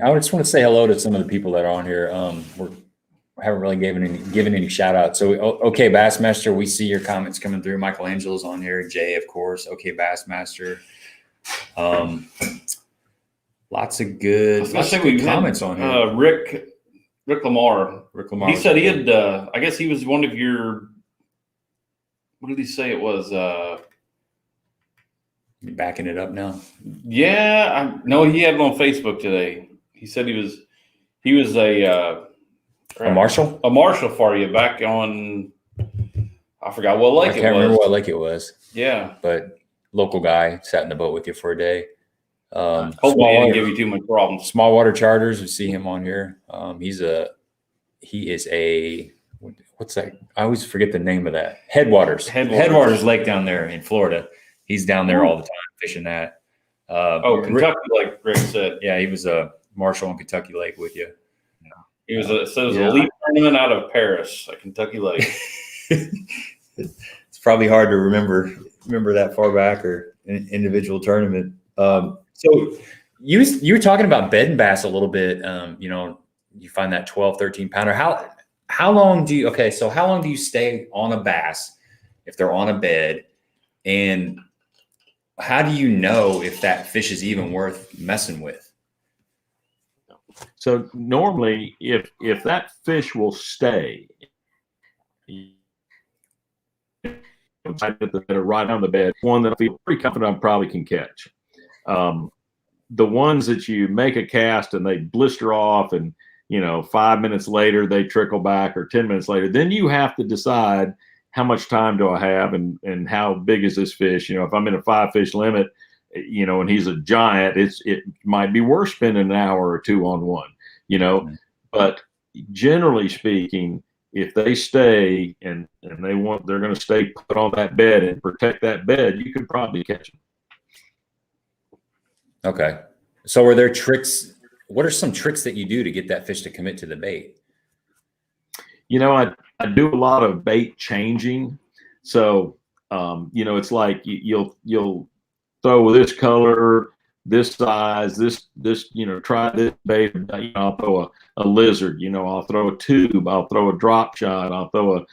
hello to some of the people that are on here. We haven't really given any shout outs. So, okay, Bassmaster, we see your comments coming through. Michelangelo's on here. Jay, of course. Okay, Bassmaster. Lots of good comments on here. Rick Lamar. He said he had. I guess he was one of your. What did he say it was? You backing it up now? Yeah, no, he had it on Facebook today. He said he was a marshal? A marshal for you back on, I forgot what lake it was. I can't remember what lake it was. Yeah. But local guy sat in the boat with you for a day. Hopefully he didn't give you too much problems. Small water charters, we see him on here. He is a what's that? I always forget the name of that. Headwaters Lake down there in Florida. He's down there all the time fishing that. Kentucky Lake, Rick said. Yeah, he was a marshal on Kentucky Lake with you. Yeah. He was an elite tournament out of Paris at Kentucky Lake. It's probably hard to remember that far back or an individual tournament. So you were talking about bed and bass a little bit. You find that 12, 13 pounder. How long do you stay on a bass if they're on a bed? And how do you know if that fish is even worth messing with? So normally if that fish will stay right on the bed, one that I feel pretty confident I probably can catch. The ones that you make a cast and they blister off and 5 minutes later they trickle back, or 10 minutes later, then you have to decide how much time do I have and how big is this fish? If I'm in a 5-fish limit, and he's a giant, it might be worth spending an hour or two on one, but generally speaking, if they stay and they're going to stay put on that bed and protect that bed, you could probably catch them. Okay. So are there tricks? What are some tricks that you do to get that fish to commit to the bait? I do a lot of bait changing. So, it's like you'll throw this color, this size, this, try this bait. I'll throw a lizard, I'll throw a tube, I'll throw a drop shot, I'll throw a,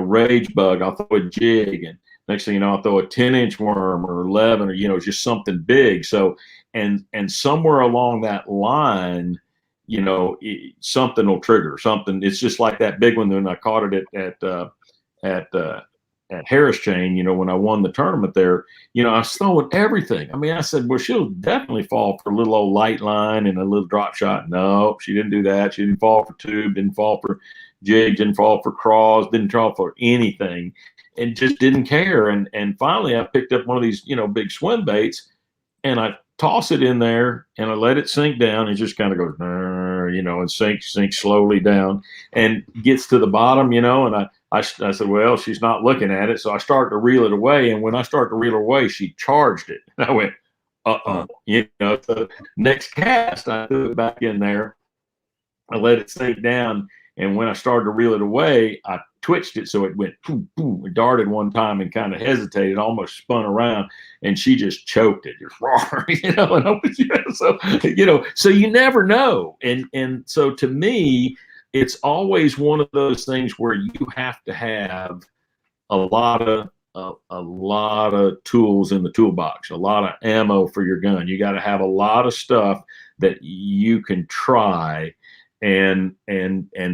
rage bug, I'll throw a jig. And next thing you know, I'll throw a 10-inch worm or 11 or, just something big. So, and somewhere along that line, something will trigger something. It's just like that big one when I caught it at Harris Chain, when I won the tournament there, I was throwing everything. I mean, I said, well, she'll definitely fall for a little old light line and a little drop shot. No, she didn't do that. She didn't fall for tube, didn't fall for jig, didn't fall for craws, didn't fall for anything, and just didn't care. And finally I picked up one of these, big swim baits, and I toss it in there and I let it sink down. It just kind of goes, and sinks slowly down and gets to the bottom, and I said, well, she's not looking at it. So I started to reel it away. And when I started to reel it away, she charged it. And I went, so next cast, I threw it back in there. I let it sink down And when I started to reel it away, I twitched it so it went boom, boom, it darted one time and kind of hesitated, almost spun around, and she just choked it, just raw, so you never know. And so to me, it's always one of those things where you have to have a lot of tools in the toolbox, a lot of ammo for your gun. You got to have a lot of stuff that you can try, and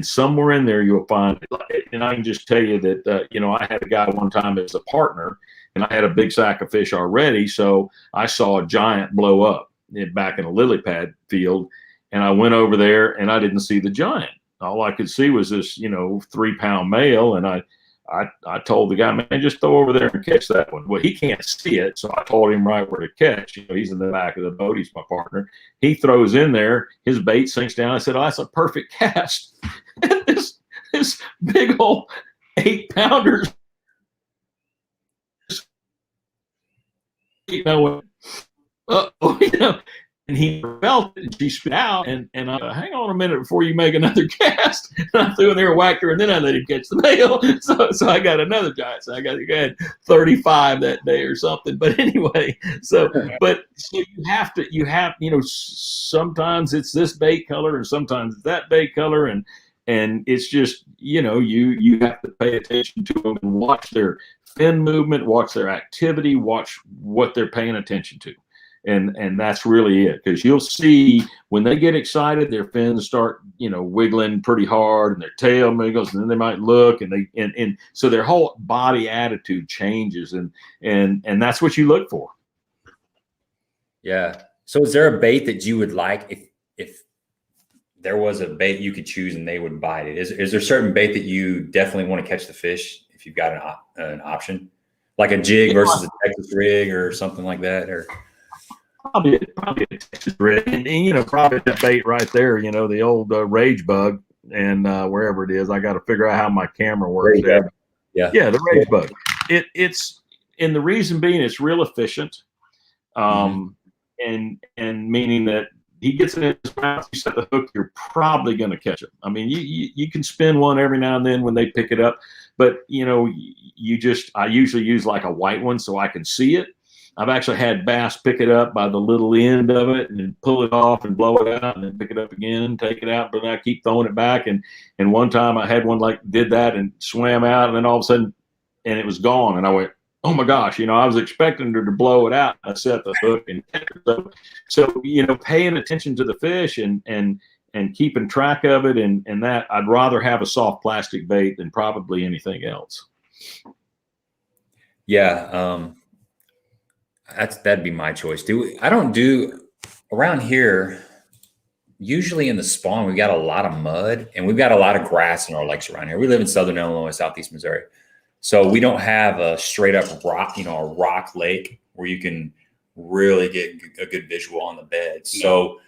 somewhere in there you'll find it. And I can just tell you that I had a guy one time as a partner, and I had a big sack of fish already, so I saw a giant blow up back in a lily pad field, and I went over there and I didn't see the giant. All I could see was this 3-pound male, and I told the guy, man, just throw over there and catch that one. Well, he can't see it, so I told him right where to catch. He's in the back of the boat. He's my partner. He throws in there. His bait sinks down. I said, oh, that's a perfect cast. this big old 8-pounder. And he felt it, and she spit out, and I hang on a minute before you make another cast. And I threw in there, whacked her, and then I let him catch the male. So I got another giant. So I had 35 that day or something. But anyway, so you have sometimes it's this bait color and sometimes it's that bait color, and it's just you have to pay attention to them and watch their fin movement, watch their activity, watch what they're paying attention to. And that's really it, because you'll see when they get excited, their fins start, wiggling pretty hard, and their tail wiggles, and then they might look, and so their whole body attitude changes, and that's what you look for. Yeah. So is there a bait that you would like if there was a bait you could choose and they would bite it? Is there a certain bait that you definitely want to catch the fish if you've got an option, like a jig versus a Texas rig or something like that, or? Probably a Texas rig, and probably that bait right there, the old rage bug, and wherever it is, I got to figure out how my camera works. Yeah, the rage bug. It's and the reason being, it's real efficient, and meaning that he gets it in his mouth, you set the hook, you're probably going to catch him. I mean, you can spin one every now and then when they pick it up, but I usually use like a white one so I can see it. I've actually had bass pick it up by the little end of it and then pull it off and blow it out and then pick it up again, take it out, but then I keep throwing it back. And one time I had one did that and swam out, and then all of a sudden, and it was gone. And I went, oh my gosh, I was expecting her to blow it out. I set the hook and so paying attention to the fish and keeping track of it, and that I'd rather have a soft plastic bait than probably anything else. Yeah. That'd be my choice. I don't do around here. Usually in the spawn, we've got a lot of mud and we've got a lot of grass in our lakes around here. We live in Southern Illinois, Southeast Missouri. So we don't have a straight up rock, a rock lake where you can really get a good visual on the bed. So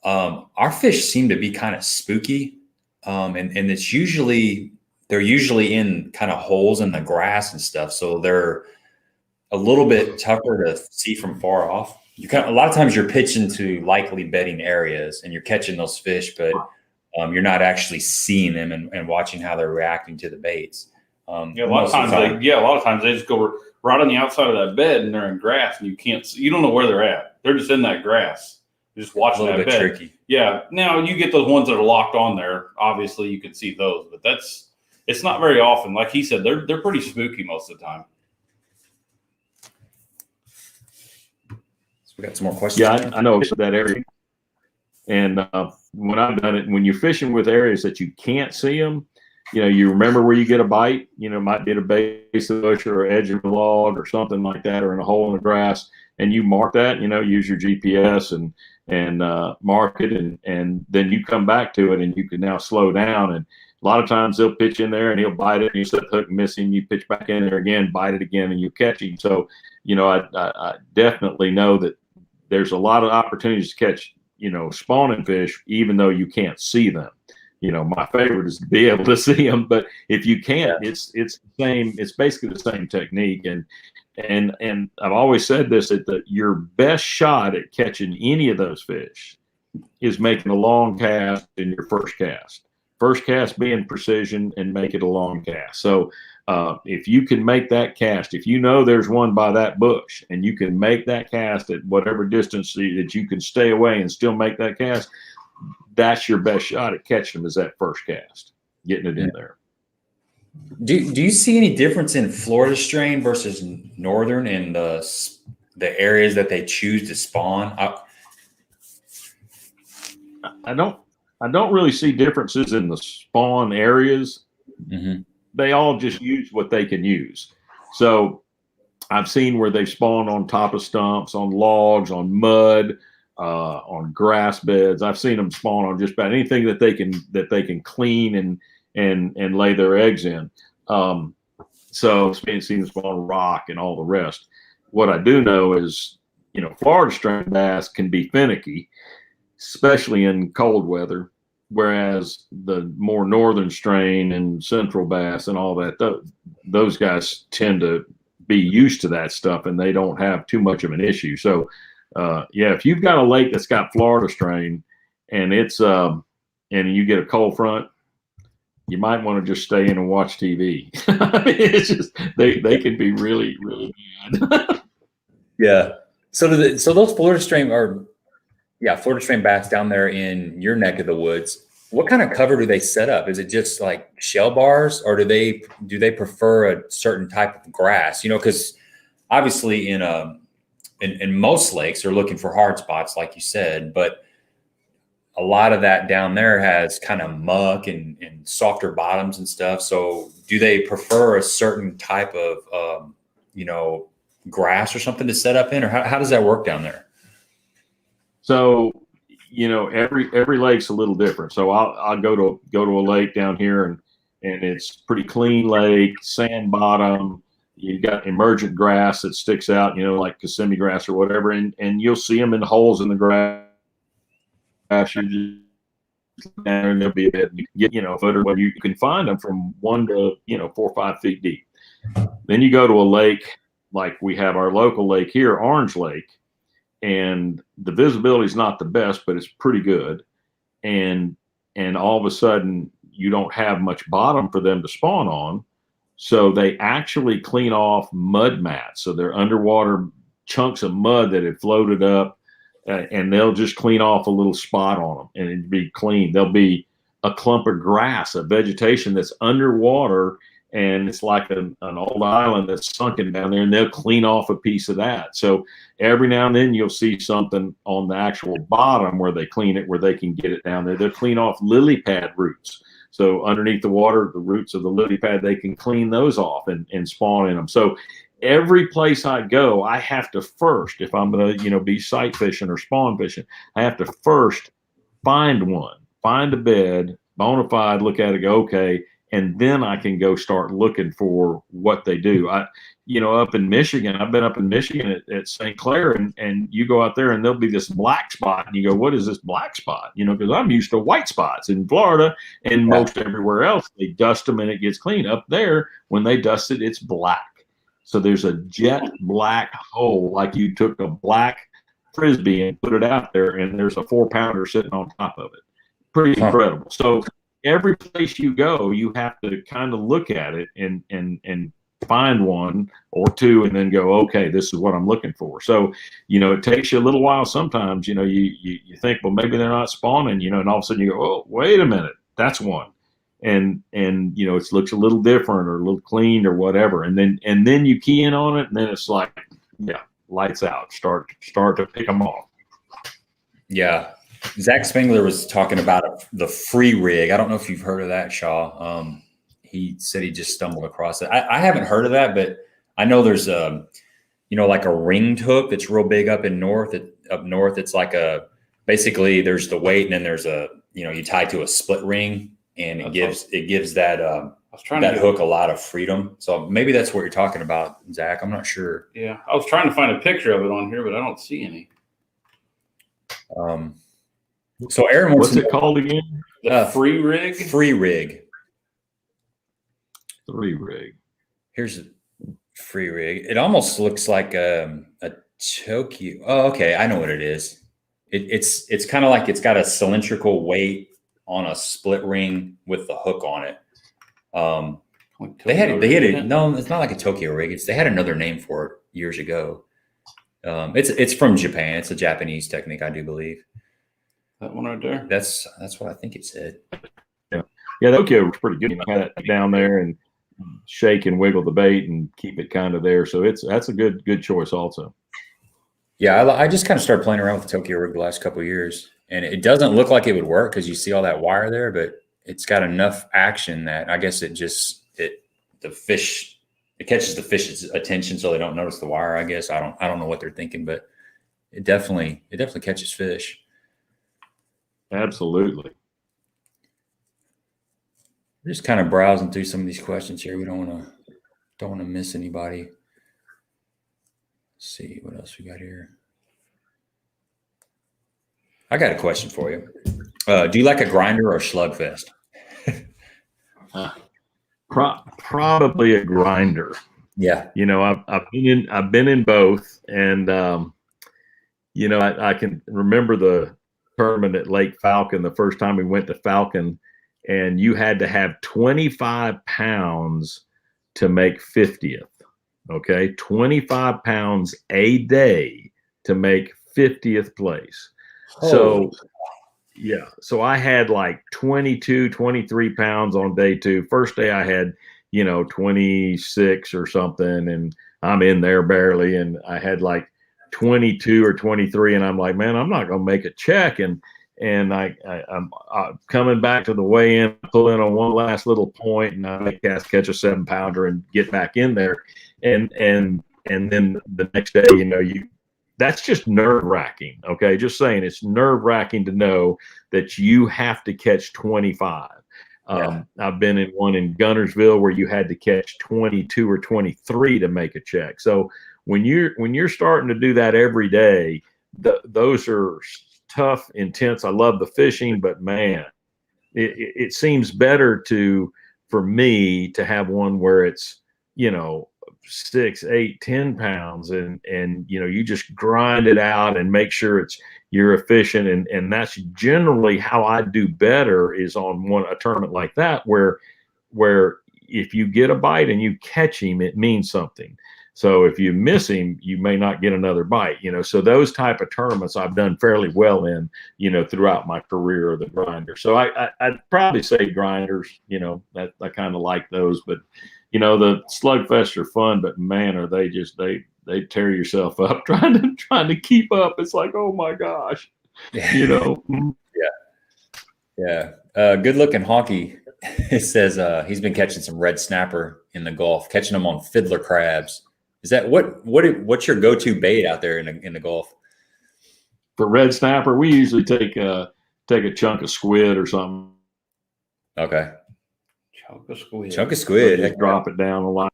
our fish seem to be kind of spooky. And they're usually in kind of holes in the grass and stuff. So they're a little bit tougher to see from far off. A lot of times you're pitching to likely bedding areas and you're catching those fish, but you're not actually seeing them and watching how they're reacting to the baits. A lot of times they just go right on the outside of that bed and they're in grass and you don't know where they're at. They're just in that grass. You're just watching that bed. A little bit tricky. Yeah. Now you get those ones that are locked on there. Obviously you can see those, but it's not very often. Like he said, they're pretty spooky most of the time. We got some more questions. Yeah, I know that area. And when I've done it, when you're fishing with areas that you can't see them, you remember where you get a bite, it might be at a base of the bush or edge of a log or something like that, or in a hole in the grass, and you mark that, use your GPS and mark it, and then you come back to it and you can now slow down. And a lot of times they'll pitch in there and he'll bite it, and you set the hook and miss him, you pitch back in there again, bite it again, and you catch him. So, I definitely know that there's a lot of opportunities to catch, spawning fish, even though you can't see them. My favorite is to be able to see them, but if you can't, it's the same. It's basically the same technique. And I've always said this, that your best shot at catching any of those fish is making a long cast in your first cast. First cast being precision and make it a long cast. So if you can make that cast, if you know there's one by that bush and you can make that cast at whatever distance that you can stay away and still make that cast, that's your best shot at catching them, is that first cast, getting it in there. Do you see any difference in Florida strain versus northern in the areas that they choose to spawn? I don't really see differences in the spawn areas. Mm-hmm. They all just use what they can use. So I've seen where they've spawned on top of stumps, on logs, on mud, on grass beds. I've seen them spawn on just about anything that they can clean and lay their eggs in. So I've seen them spawn on rock and all the rest. What I do know is, Florida strain bass can be finicky, especially in cold weather, whereas the more northern strain and central bass and all that, those guys tend to be used to that stuff and they don't have too much of an issue. So, if you've got a lake that's got Florida strain and it's and you get a cold front, you might want to just stay in and watch TV. I mean, it's just they can be really, really bad. Yeah. So those Florida strain Florida strain bass down there in your neck of the woods, what kind of cover do they set up? Is it just like shell bars, or do they prefer a certain type of grass? Because obviously in most lakes they're looking for hard spots, like you said, but a lot of that down there has kind of muck and softer bottoms and stuff. So do they prefer a certain type of grass or something to set up in, or how does that work down there? So, every lake's a little different. So I'll go to a lake down here and it's pretty clean lake, sand bottom. You've got emergent grass that sticks out, like Kissimmee grass or whatever, and you'll see them in holes in the grass. And there'll be a bit, you get, a foot or whatever. You can find them from 1 to 4 or 5 feet deep. Then you go to a lake like we have our local lake here, Orange Lake, and the visibility is not the best, but it's pretty good. And all of a sudden you don't have much bottom for them to spawn on. So they actually clean off mud mats. So they're underwater chunks of mud that have floated up, and they'll just clean off a little spot on them and it'd be clean. There'll be a clump of grass, a vegetation that's underwater, and it's like an old island that's sunken down there, and they'll clean off a piece of that. So every now and then you'll see something on the actual bottom where they clean it, where they can get it down there. They'll clean off lily pad roots. So underneath the water, the roots of the lily pad, they can clean those off and spawn in them. So every place I go, I have to first, if I'm going to, be sight fishing or spawn fishing, I have to first find one, find a bed, bona fide, look at it, go, okay, and then I can go start looking for what they do. Up in Michigan, I've been up in Michigan at St. Clair, and you go out there and there'll be this black spot, and you go, what is this black spot? Because I'm used to white spots in Florida and most everywhere else. They dust them and it gets clean. Up there, when they dust it, it's black. So there's a jet black hole, like you took a black Frisbee and put it out there, and there's a 4-pounder sitting on top of it. Pretty incredible. So every place you go, you have to kind of look at it and find one or two and then go, okay, this is what I'm looking for. So, it takes you a little while sometimes. You think, well, maybe they're not spawning, and all of a sudden you go, oh, wait a minute, that's one. And it looks a little different or a little cleaned or whatever. And then you key in on it, and then it's like, lights out, start to pick them off. Yeah. Zach Spengler was talking about the free rig. I don't know if you've heard of that, Shaw. He said he just stumbled across it. I haven't heard of that, but I know there's like a ringed hook that's real big up north. It's like basically there's the weight, and then there's you tie to a split ring, and it gives that hook a lot of freedom. So maybe that's what you're talking about, Zach. I'm not sure. Yeah, I was trying to find a picture of it on here, but I don't see any. So Aaron, what's it called again? The free rig. Free rig. Free rig. Here's a free rig. It almost looks like a Tokyo. Oh, okay, I know what it is. It's kind of like it's got a cylindrical weight on a split ring with the hook on it. Like They had Tokyo, it. No, it's not like a Tokyo rig. They had another name for it years ago. It's from Japan. It's a Japanese technique, I do believe. that one right there. That's what I think it said. Yeah, the Tokyo was pretty good. You know, had it down there and shake and wiggle the bait and keep it kind of there. So that's a good choice also. Yeah, I just kind of started playing around with the Tokyo rig the last couple of years, and it doesn't look like it would work because you see all that wire there, but it's got enough action that I guess it catches the fish's attention so they don't notice the wire. I guess I don't know what they're thinking, but it definitely catches fish. Absolutely. We're just kind of browsing through some of these questions here. We don't want to miss anybody. Let's see what else we got here. I got a question for you. Do you like a grinder or a slugfest? Probably a grinder. Yeah. You know, I've been in both, and you know, I can remember the tournament at Lake Falcon the first time we went to Falcon, and you had to have 25 pounds to make 50th. Okay, 25 pounds a day to make 50th place. So yeah, so I had like 22, 23 pounds on day 2. First day I had, 26 or something, and I'm in there barely, and I had like 22 or 23, and I'm like, man, I'm not gonna make a check, and I'm coming back to the weigh-in, pull in on one last little point, and I catch a 7-pounder and get back in there, and then the next day, that's just nerve-wracking. Okay, just saying, it's nerve-wracking to know that you have to catch 25. Yeah. I've been in one in Gunnersville where you had to catch 22 or 23 to make a check. So when you're starting to do that every day, those are tough, intense. I love the fishing, but man, it seems better for me to have one where it's 6, 8, 10 pounds, and you just grind it out and make sure you're efficient, and that's generally how I do better, is on a tournament like that where if you get a bite and you catch him, it means something. So if you miss him, you may not get another bite, so those type of tournaments I've done fairly well in, throughout my career, of the grinder. So I'd probably say grinders, that I kind of like those, but the slugfests are fun, but man, are they they tear yourself up trying to keep up. It's like, oh my gosh, Yeah. Good looking honky. It says he's been catching some red snapper in the Gulf, catching them on fiddler crabs. Is that what's your go-to bait out there in the Gulf? For red snapper, we usually take a chunk of squid or something. Okay. Chunk of squid. Just drop it down a lot.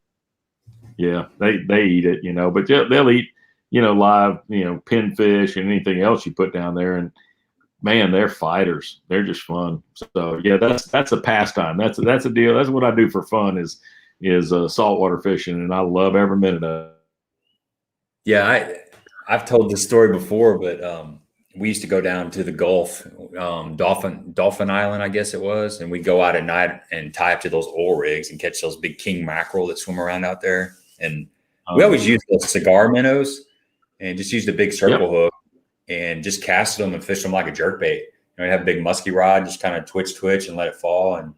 Yeah, they eat it, but they'll eat, live, pinfish and anything else you put down there. And man, they're fighters. They're just fun. So yeah, that's a pastime. That's a deal. That's what I do for fun is saltwater fishing, and I love every minute of it. Yeah, I've told this story before, but we used to go down to the Gulf, Dolphin Island, I guess it was, and we'd go out at night and tie up to those oil rigs and catch those big king mackerel that swim around out there. And we always used those cigar minnows and just used a big circle hook and just casted them and fished them like a jerkbait. You'd have a big musky rod, just kind of twitch and let it fall, and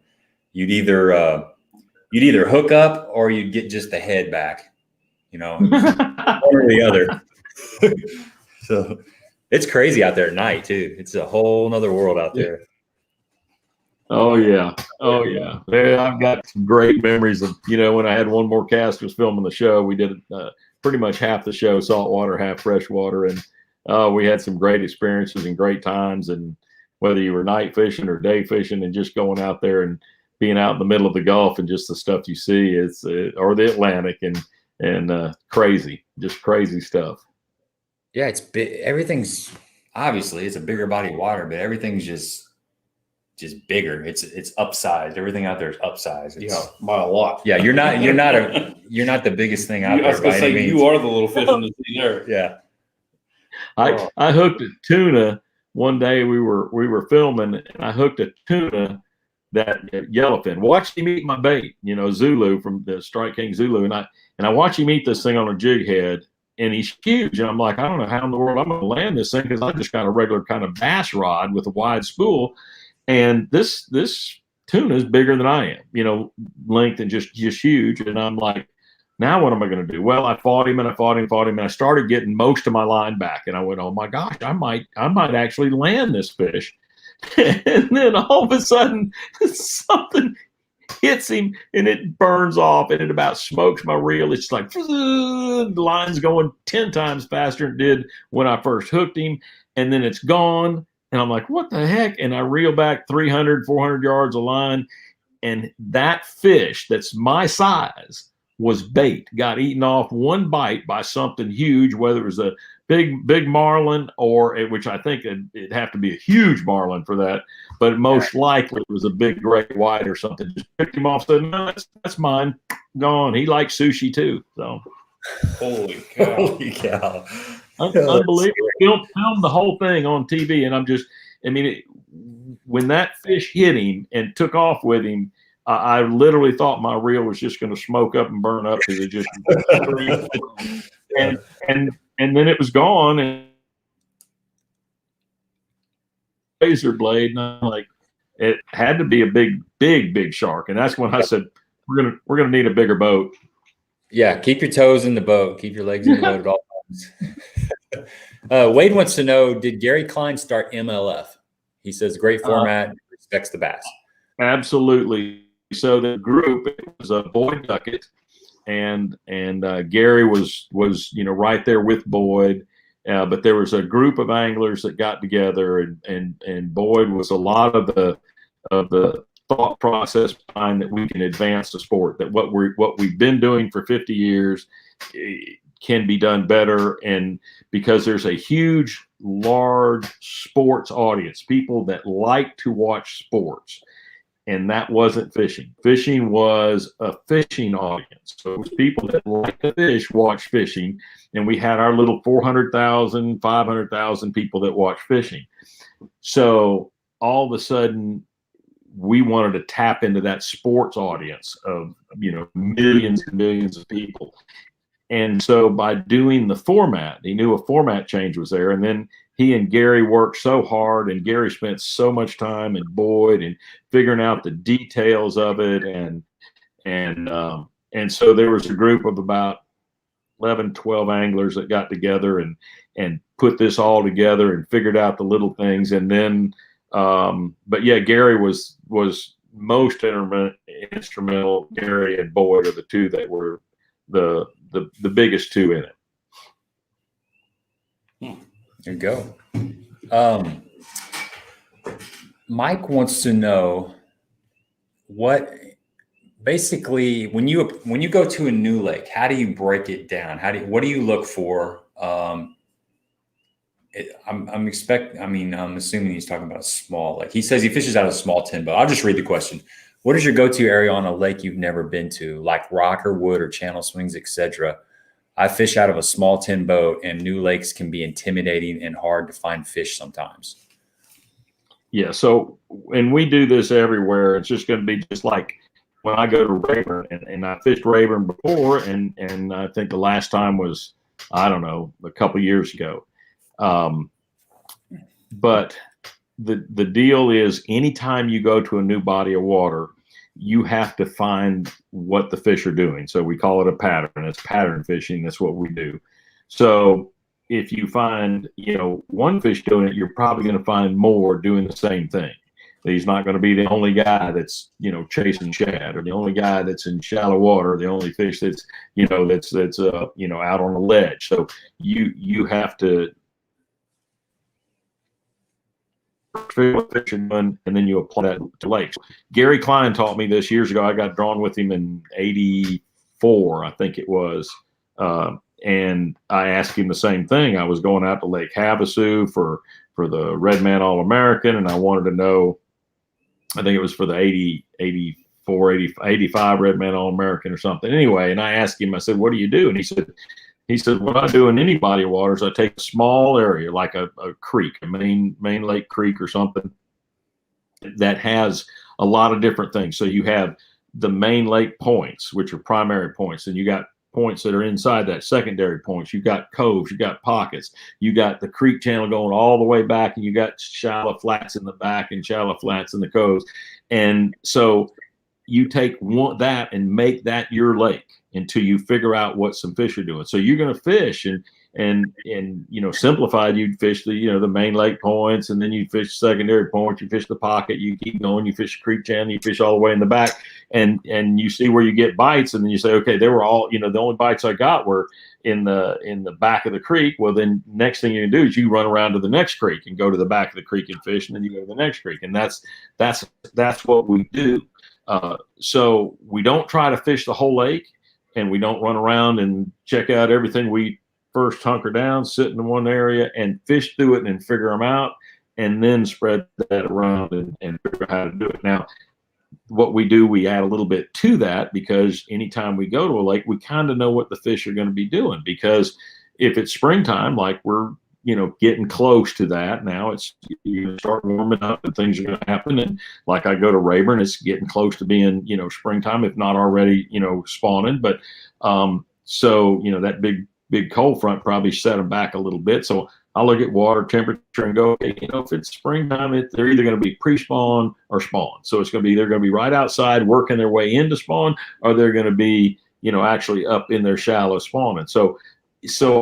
you'd either hook up or you'd get just the head back, one or the other. So it's crazy out there at night too. It's a whole nother world out there. Oh yeah. I've got some great memories of, when I had one more cast, was filming the show. We did pretty much half the show saltwater, half freshwater, and we had some great experiences and great times. And whether you were night fishing or day fishing, and just going out there and being out in the middle of the Gulf and just the stuff you see, or the Atlantic, and crazy stuff. Yeah, it's big. Everything's obviously, it's a bigger body of water, but everything's just bigger. It's upsized. Everything out there is upsized. By a lot. Yeah, you're not the biggest thing out there. I was gonna say, you are the little fish in the sea there. Yeah. I hooked a tuna one day we were filming, and I hooked a tuna, that yellowfin. Watched him eat my bait, Zulu from the Strike King Zulu, and I watch him eat this thing on a jig head, and he's huge. And I'm like, I don't know how in the world I'm going to land this thing, because I just got a regular kind of bass rod with a wide spool, and this tuna is bigger than I am, length and just huge. And I'm like, now what am I going to do? Well, I fought him and I fought him, and I started getting most of my line back, and I went, oh my gosh, I might actually land this fish. And then all of a sudden something hits him and it burns off, and it about smokes my reel. It's like the line's going 10 times faster than it did when I first hooked him, and then it's gone. And I'm like, what the heck? And I reel back 300, 400 yards of line, and that fish that's my size was bait, got eaten off one bite by something huge, whether it was a big marlin, or which I think it'd have to be a huge marlin for that, but most likely it was a big great white or something. Just picked him off, said, no, that's mine, gone. He likes sushi too. So holy cow. Unbelievable. Filmed the whole thing on TV, and when that fish hit him and took off with him, I literally thought my reel was just going to smoke up and burn up, because it just and then it was gone, and razor blade, and I'm like, it had to be a big shark. And that's when I said, we're gonna need a bigger boat. Yeah, keep your toes in the boat, keep your legs in the boat at all times. Wade wants to know, did Gary Klein start MLF? He says, great format, respects the bass. Absolutely. So the group, it was Boyd Duckett, and Gary was right there with Boyd, but there was a group of anglers that got together, and Boyd was a lot of the thought process behind that we can advance the sport, that what we've been doing for 50 years can be done better, and because there's a huge, large sports audience, people that like to watch sports. And that wasn't fishing. Fishing was a fishing audience. So it was people that like to fish, watch fishing. And we had our little 400,000, 500,000 people that watch fishing. So all of a sudden, we wanted to tap into that sports audience of, millions and millions of people. And so by doing the format, he knew a format change was there. And then he and Gary worked so hard, and Gary spent so much time, and Boyd, and figuring out the details of it. And so there was a group of about 11, 12 anglers that got together and put this all together and figured out the little things. And then, but yeah, Gary was most instrumental. Gary and Boyd are the two that were the biggest two in it. There you go. Mike wants to know what, basically, when you go to a new lake, how do you break it down? What do you look for? I'm assuming he's talking about a small lake. He says he fishes out of a small tin boat. I'll just read the question. What is your go-to area on a lake you've never been to, like rock or wood or channel swings, etc.? I fish out of a small tin boat, and new lakes can be intimidating and hard to find fish sometimes. Yeah. So, and we do this everywhere. It's just going to be just like when I go to Rayburn, and I fished Rayburn before, and I think the last time was, I don't know, a couple of years ago. But the deal is, anytime you go to a new body of water, you have to find what the fish are doing. So we call it a pattern. It's pattern fishing. That's what we do. So if you find, one fish doing it, you're probably going to find more doing the same thing. He's not going to be the only guy that's, chasing shad, or the only guy that's in shallow water, the only fish that's, that's out on a ledge. So you have to fish and then you apply that to lakes. Gary Klein taught me this years ago. I got drawn with him in '84, I think it was. And I asked him the same thing. I was going out to Lake Havasu for the Redman All-American, and I wanted to know, I think it was for the 85 Redman All-American or something. Anyway, and I asked him, I said, what do you do? And he he said, what I do in any body of water is I take a small area, like a creek, a main lake creek or something that has a lot of different things. So you have the main lake points, which are primary points, and you got points that are inside that, secondary points. You've got coves, you got pockets, you got the creek channel going all the way back, and you got shallow flats in the back and shallow flats in the coves. And so you take that and make that your lake until you figure out what some fish are doing. So you're going to fish, and simplified, you'd fish the main lake points, and then you fish secondary points, you fish the pocket, you keep going, you fish the creek channel, you fish all the way in the back, and you see where you get bites, and then you say, okay, they were all, the only bites I got were in the back of the creek. Well, then next thing you can do is you run around to the next creek and go to the back of the creek and fish, and then you go to the next creek, and that's what we do. So we don't try to fish the whole lake, and we don't run around and check out everything. We first hunker down, sit in one area, and fish through it and figure them out, and then spread that around and figure out how to do it. Now, what we do, we add a little bit to that, because anytime we go to a lake, we kind of know what the fish are going to be doing. Because if it's springtime, like we're getting close to that now, it's you start warming up and things are going to happen. And like I go to Rayburn, it's getting close to being springtime, if not already spawning. But so that big cold front probably set them back a little bit. So I look at water temperature and go, okay, if it's springtime, they're either going to be pre-spawn or spawn. So it's going to be, they're going to be right outside working their way into spawn, or they're going to be, actually up in their shallow spawning. So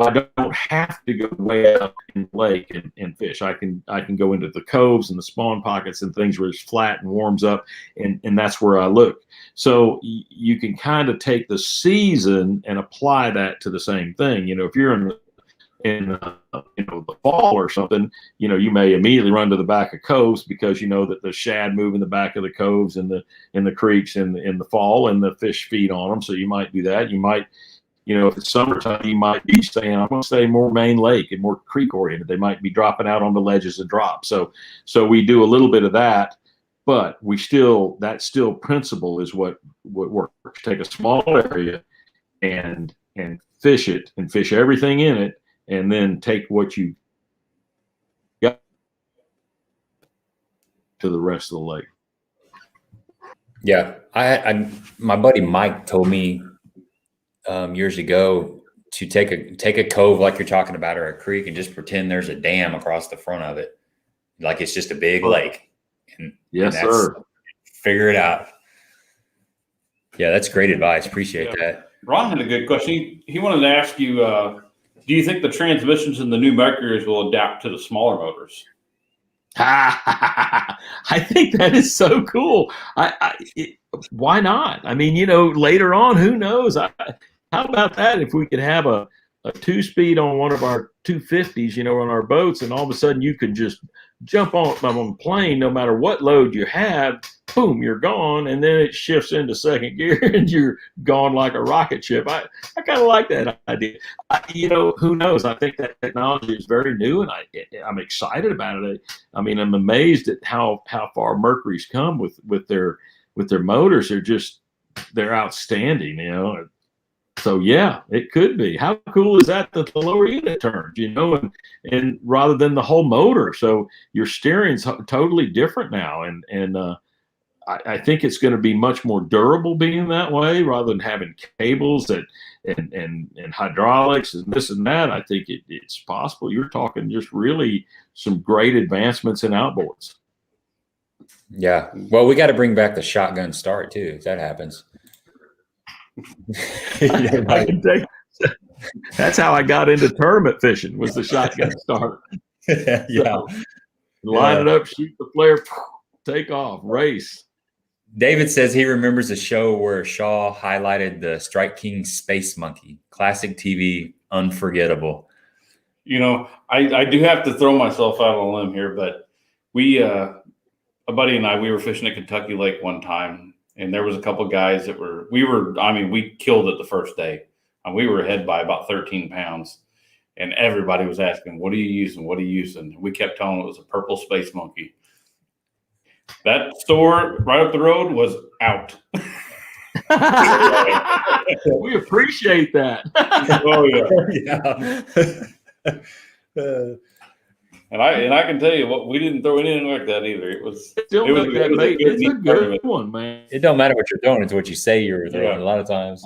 I don't have to go way up in the lake and fish. I can go into the coves and the spawn pockets and things where it's flat and warms up, and that's where I look. So you can kind of take the season and apply that to the same thing. If you're in the fall or something, you may immediately run to the back of coves, because that the shad move in the back of the coves and the creeks in the fall, and the fish feed on them. So you might do that. You might, if it's summertime, you might be saying, I'm going to stay more main lake and more creek oriented. They might be dropping out on the ledges and drop. So we do a little bit of that, but that still principle is what works. Take a small area and fish it, and fish everything in it, and then take what you got to the rest of the lake. Yeah. My buddy Mike told me years ago to take a cove like you're talking about, or a creek, and just pretend there's a dam across the front of it, like it's just a big lake. Yes, sir. Figure it out. Yeah, that's great advice. Appreciate that. Ron had a good question. He wanted to ask you, do you think the transmissions in the new Mercuries will adapt to the smaller motors? I think that is so cool. Why not? I mean, later on, who knows? How about that if we could have a 2-speed on one of our 250s, on our boats, and all of a sudden you could just jump on a plane, no matter what load you have, boom, you're gone, and then it shifts into second gear and you're gone like a rocket ship. I kind of like that idea. Who knows? I think that technology is very new, and I'm excited about it. I mean, I'm amazed at how far Mercury's come with their motors. They're outstanding, So yeah, it could be. How cool is that the lower unit turns, and rather than the whole motor. So your steering's totally different now. And I think it's going to be much more durable being that way, rather than having cables and hydraulics and this and that. I think it's possible. You're talking just really some great advancements in outboards. Yeah. Well, we got to bring back the shotgun start too, if that happens. I can take, that's how I got into tournament fishing, was the shotgun start. Yeah. So, line it up, shoot the flare, take off, race. David says he remembers a show where Shaw highlighted the Strike King Space Monkey. Classic TV, unforgettable. I do have to throw myself out on a limb here, but a buddy and I, we were fishing at Kentucky Lake one time, and there was a couple of guys that we killed it the first day. And we were ahead by about 13 pounds. And everybody was asking, what are you using? What are you using? We kept telling them it was a purple space monkey. That store right up the road was out. We appreciate that. Oh Yeah. And I can tell you what, we didn't throw anything like that either. It's a good one, man. It don't matter what you're throwing; it's what you say you're throwing. Yeah. A lot of times.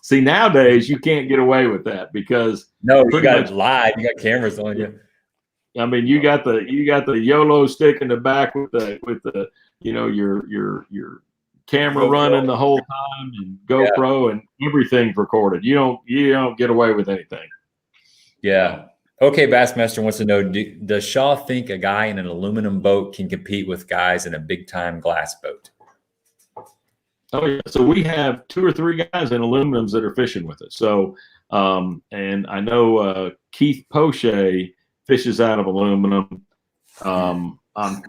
See, nowadays you can't get away with that because you got live. You got cameras on you. I mean, you got the YOLO stick in the back with the your camera running the whole time and GoPro and everything's recorded. You don't get away with anything. Yeah. Okay, Bassmaster wants to know, does Shaw think a guy in an aluminum boat can compete with guys in a big-time glass boat? Oh, yeah. So we have 2 or 3 guys in aluminums that are fishing with us. So, and I know Keith Poche fishes out of aluminum. I'm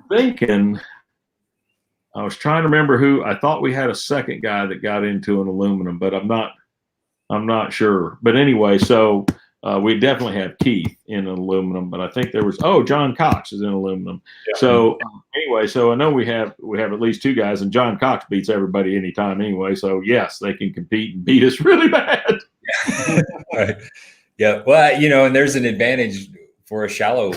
thinking, I was trying to remember who. I thought we had a second guy that got into an aluminum, but I'm not sure. But anyway, so we definitely have Keith in aluminum, but I think there was John Cox is in aluminum. Yeah. So anyway, so I know we have at least 2 guys, and John Cox beats everybody anytime anyway. So yes, they can compete and beat us really bad. Right. Yeah. Well, and there's an advantage for a shallow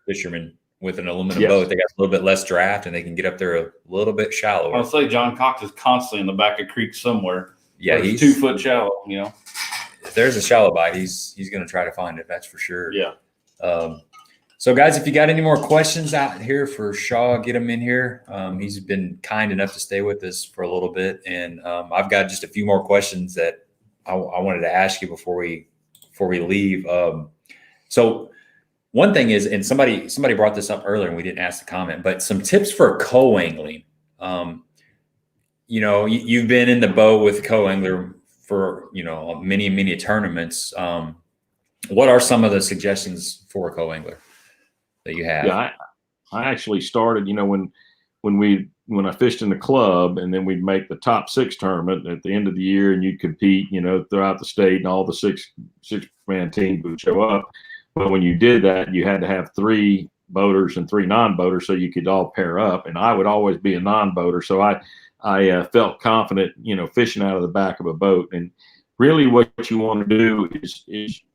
fisherman with an aluminum boat. They got a little bit less draft, and they can get up there a little bit shallower. I'll say John Cox is constantly in the back of creek somewhere. Yeah, he's 2 foot shallow. If there's a shallow bite, he's going to try to find it. That's for sure. Yeah. So guys, if you got any more questions out here for Shaw, get them in here. He's been kind enough to stay with us for a little bit. And I've got just a few more questions that I wanted to ask you before we leave. So one thing is, and somebody brought this up earlier and we didn't ask the comment, but some tips for co-angling. You've been in the boat with co-angler for many tournaments. What are some of the suggestions for a co-angler that you have? Yeah, I actually started, when I fished in the club, and then we'd make the top 6 tournament at the end of the year, and you'd compete, throughout the state, and all the six-man teams would show up. But when you did that, you had to have 3 boaters and 3 non-boaters so you could all pair up. And I would always be a non-boater, so I felt confident, fishing out of the back of a boat. And really what you want to do is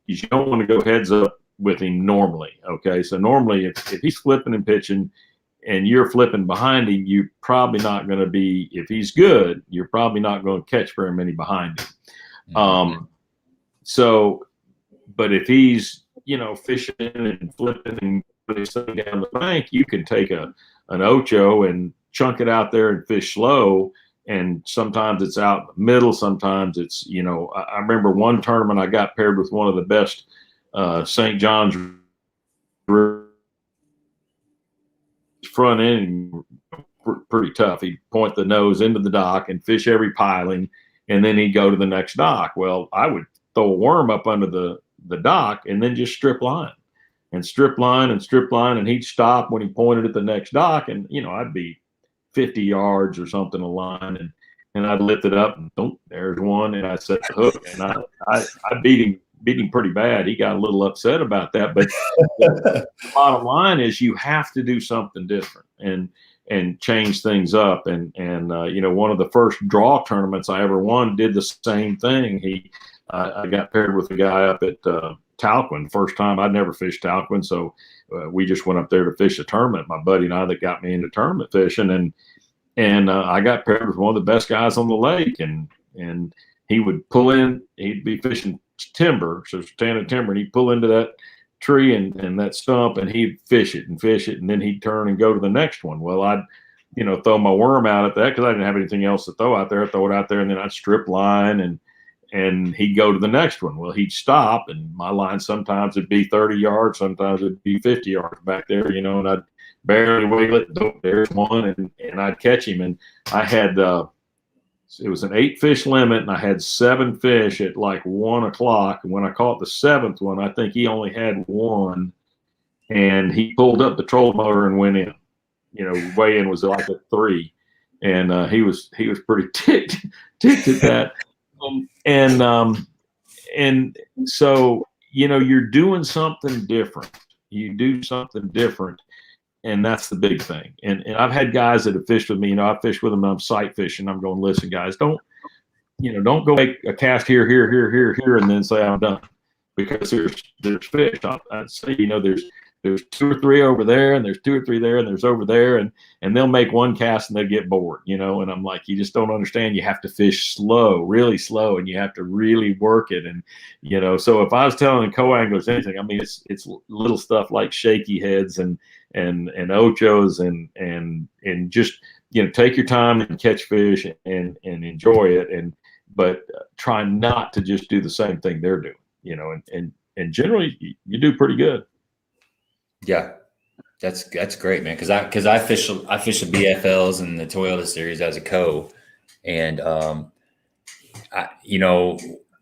you don't want to go heads up with him normally. Okay. So normally if he's flipping and pitching and you're flipping behind him, you're probably not going to be, if he's good, you're probably not going to catch very many behind him. Mm-hmm. But if he's, fishing and flipping and putting something down the bank, you can take an Ocho and chunk it out there and fish slow. And sometimes it's out in the middle. Sometimes it's, I remember one tournament I got paired with one of the best St. John's front end, pretty tough. He'd point the nose into the dock and fish every piling, and then he'd go to the next dock. Well, I would throw a worm up under the dock and then just strip line, and he'd stop when he pointed at the next dock, and I'd be 50 yards or something a line, and I'd lift it up and boom, there's one, and I set the hook, and I beat him pretty bad. He got a little upset about that, but the bottom line is you have to do something different and change things up. And one of the first draw tournaments I ever won did the same thing. I got paired with a guy up at Talquin. First time I'd never fished Talquin, so we just went up there to fish a tournament. My buddy and I that got me into tournament fishing, and I got paired with one of the best guys on the lake, and he would pull in. He'd be fishing timber, so standing timber, and he'd pull into that tree and that stump, and he'd fish it, and then he'd turn and go to the next one. Well, I'd throw my worm out at that because I didn't have anything else to throw out there. I'd throw it out there, and then I'd strip line and he'd go to the next one. Well, he'd stop, and my line sometimes it'd be 30 yards, sometimes it'd be 50 yards back there, and I'd barely wiggle it. There's one, and I'd catch him. And I had it was an 8-fish limit, and I had 7 fish at like 1 o'clock. And when I caught the 7th one, I think he only had 1, and he pulled up the trolling motor and went in. Weigh in was like a 3, and he was pretty ticked at that. And so you're doing something different. You do something different, And that's the big thing. And I've had guys that have fished with me. I fish with them. I'm sight fishing. I'm going, listen, guys, don't go make a cast here, and then say I'm done, because there's fish. I'd say, there's 2 or 3 over there, and there's 2 or 3 there, and there's over there, and they'll make one cast and they'll get bored, and I'm like, you just don't understand. You have to fish slow, really slow, and you have to really work it. And, so if I was telling co-anglers anything, I mean, it's little stuff like shaky heads and ochos and just, take your time and catch fish and enjoy it. But try not to just do the same thing they're doing, and generally you do pretty good. Yeah, that's great, man. Because I fish the BFLs and the Toyota series as a co, and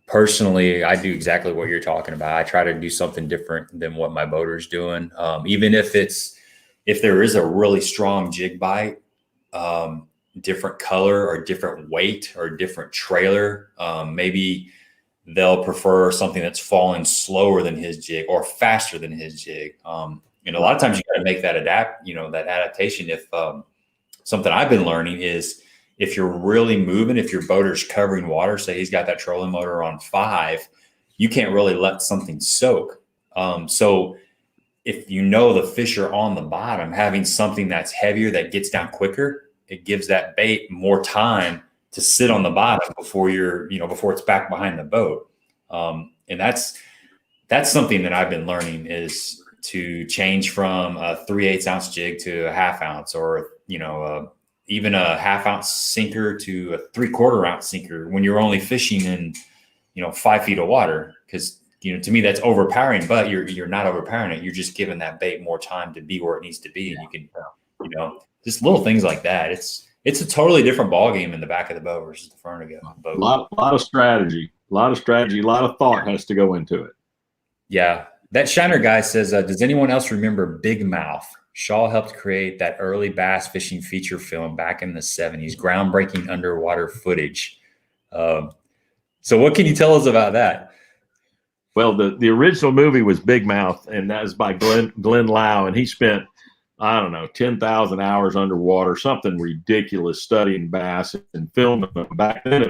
personally, I do exactly what you're talking about. I try to do something different than what my boater's doing, even if there is a really strong jig bite, different color or different weight or different trailer. Maybe they'll prefer something that's falling slower than his jig or faster than his jig. And a lot of times you got to make that that adaptation. If something I've been learning is, if you're really moving, if your boater's covering water, say he's got that trolling motor on 5, you can't really let something soak. So if the fish are on the bottom, having something that's heavier that gets down quicker, it gives that bait more time to sit on the bottom before before it's back behind the boat. And that's something that I've been learning, is to change from a 3/8 ounce jig to a 1/2 ounce, or, even a 1/2 ounce sinker to a 3/4 ounce sinker when you're only fishing in, 5 feet of water. Cause, to me, that's overpowering, but you're not overpowering it. You're just giving that bait more time to be where it needs to be. And you can, just little things like that. It's a totally different ball game in the back of the boat versus the front of the boat. A lot of strategy, a lot of thought has to go into it. Yeah. That Shiner guy says, does anyone else remember Big Mouth? Shaw helped create that early bass fishing feature film back in the 70s, groundbreaking underwater footage. So what can you tell us about that? Well, the original movie was Big Mouth, and that was by Glenn Lau, and he spent, I don't know, 10,000 hours underwater, something ridiculous, studying bass and filming them. Back then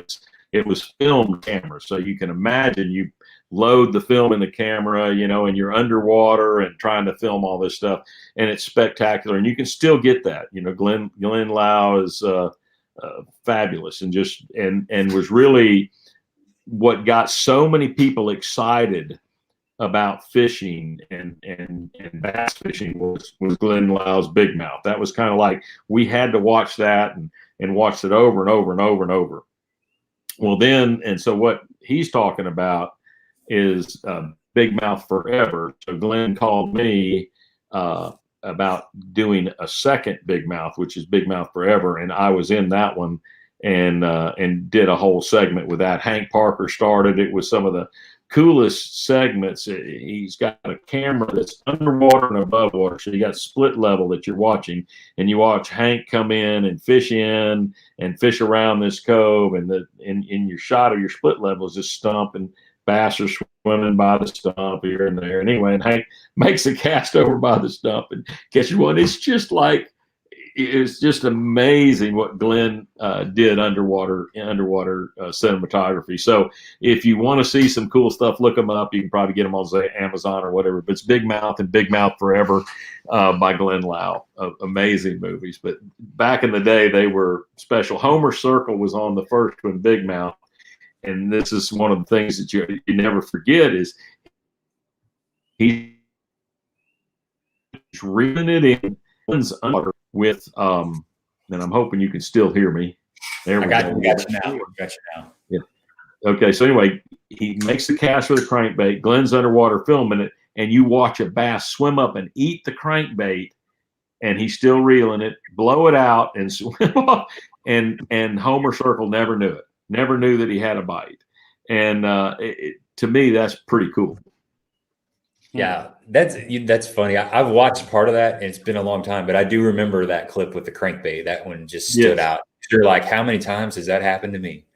it was film cameras, so you can imagine you load the film in the camera, and you're underwater and trying to film all this stuff, and it's spectacular. And you can still get that. Glenn Lau is fabulous, and was really what got so many people excited about fishing and bass fishing was Glenn Lau's Big Mouth. That was kind of like, we had to watch that and watch it over and over and over and over. Well, so what he's talking about is Big Mouth Forever. So Glenn called me about doing a second Big Mouth, which is Big Mouth Forever, and I was in that one and did a whole segment with that. Hank Parker started it with some of the coolest segments. He's got a camera that's underwater and above water, so you got split level that you're watching, and you watch Hank come in and fish around this cove, and in your shot of your split level is this stump, and bass are swimming by the stump here and there. Anyway, and Hank makes a cast over by the stump and catches one. It's just amazing what Glenn did underwater cinematography. So if you want to see some cool stuff, look them up. You can probably get them on Amazon or whatever. But it's Big Mouth and Big Mouth Forever by Glenn Lau. Amazing movies. But back in the day, they were special. Homer Circle was on the first one, Big Mouth. And this is one of the things that you never forget is he's reeling it in underwater with and I'm hoping you can still hear me. There we go. I got you now. Yeah. Okay. So anyway, he makes the cast with a crankbait. Glenn's underwater filming it, and you watch a bass swim up and eat the crankbait, and he's still reeling it, blow it out, and swim off. And Homer Circle never knew it. Never knew that he had a bite. And to me, that's pretty cool. Yeah, that's funny. I've watched part of that, and it's been a long time, but I do remember that clip with the crankbait. That one just stood out. You're like, how many times has that happened to me?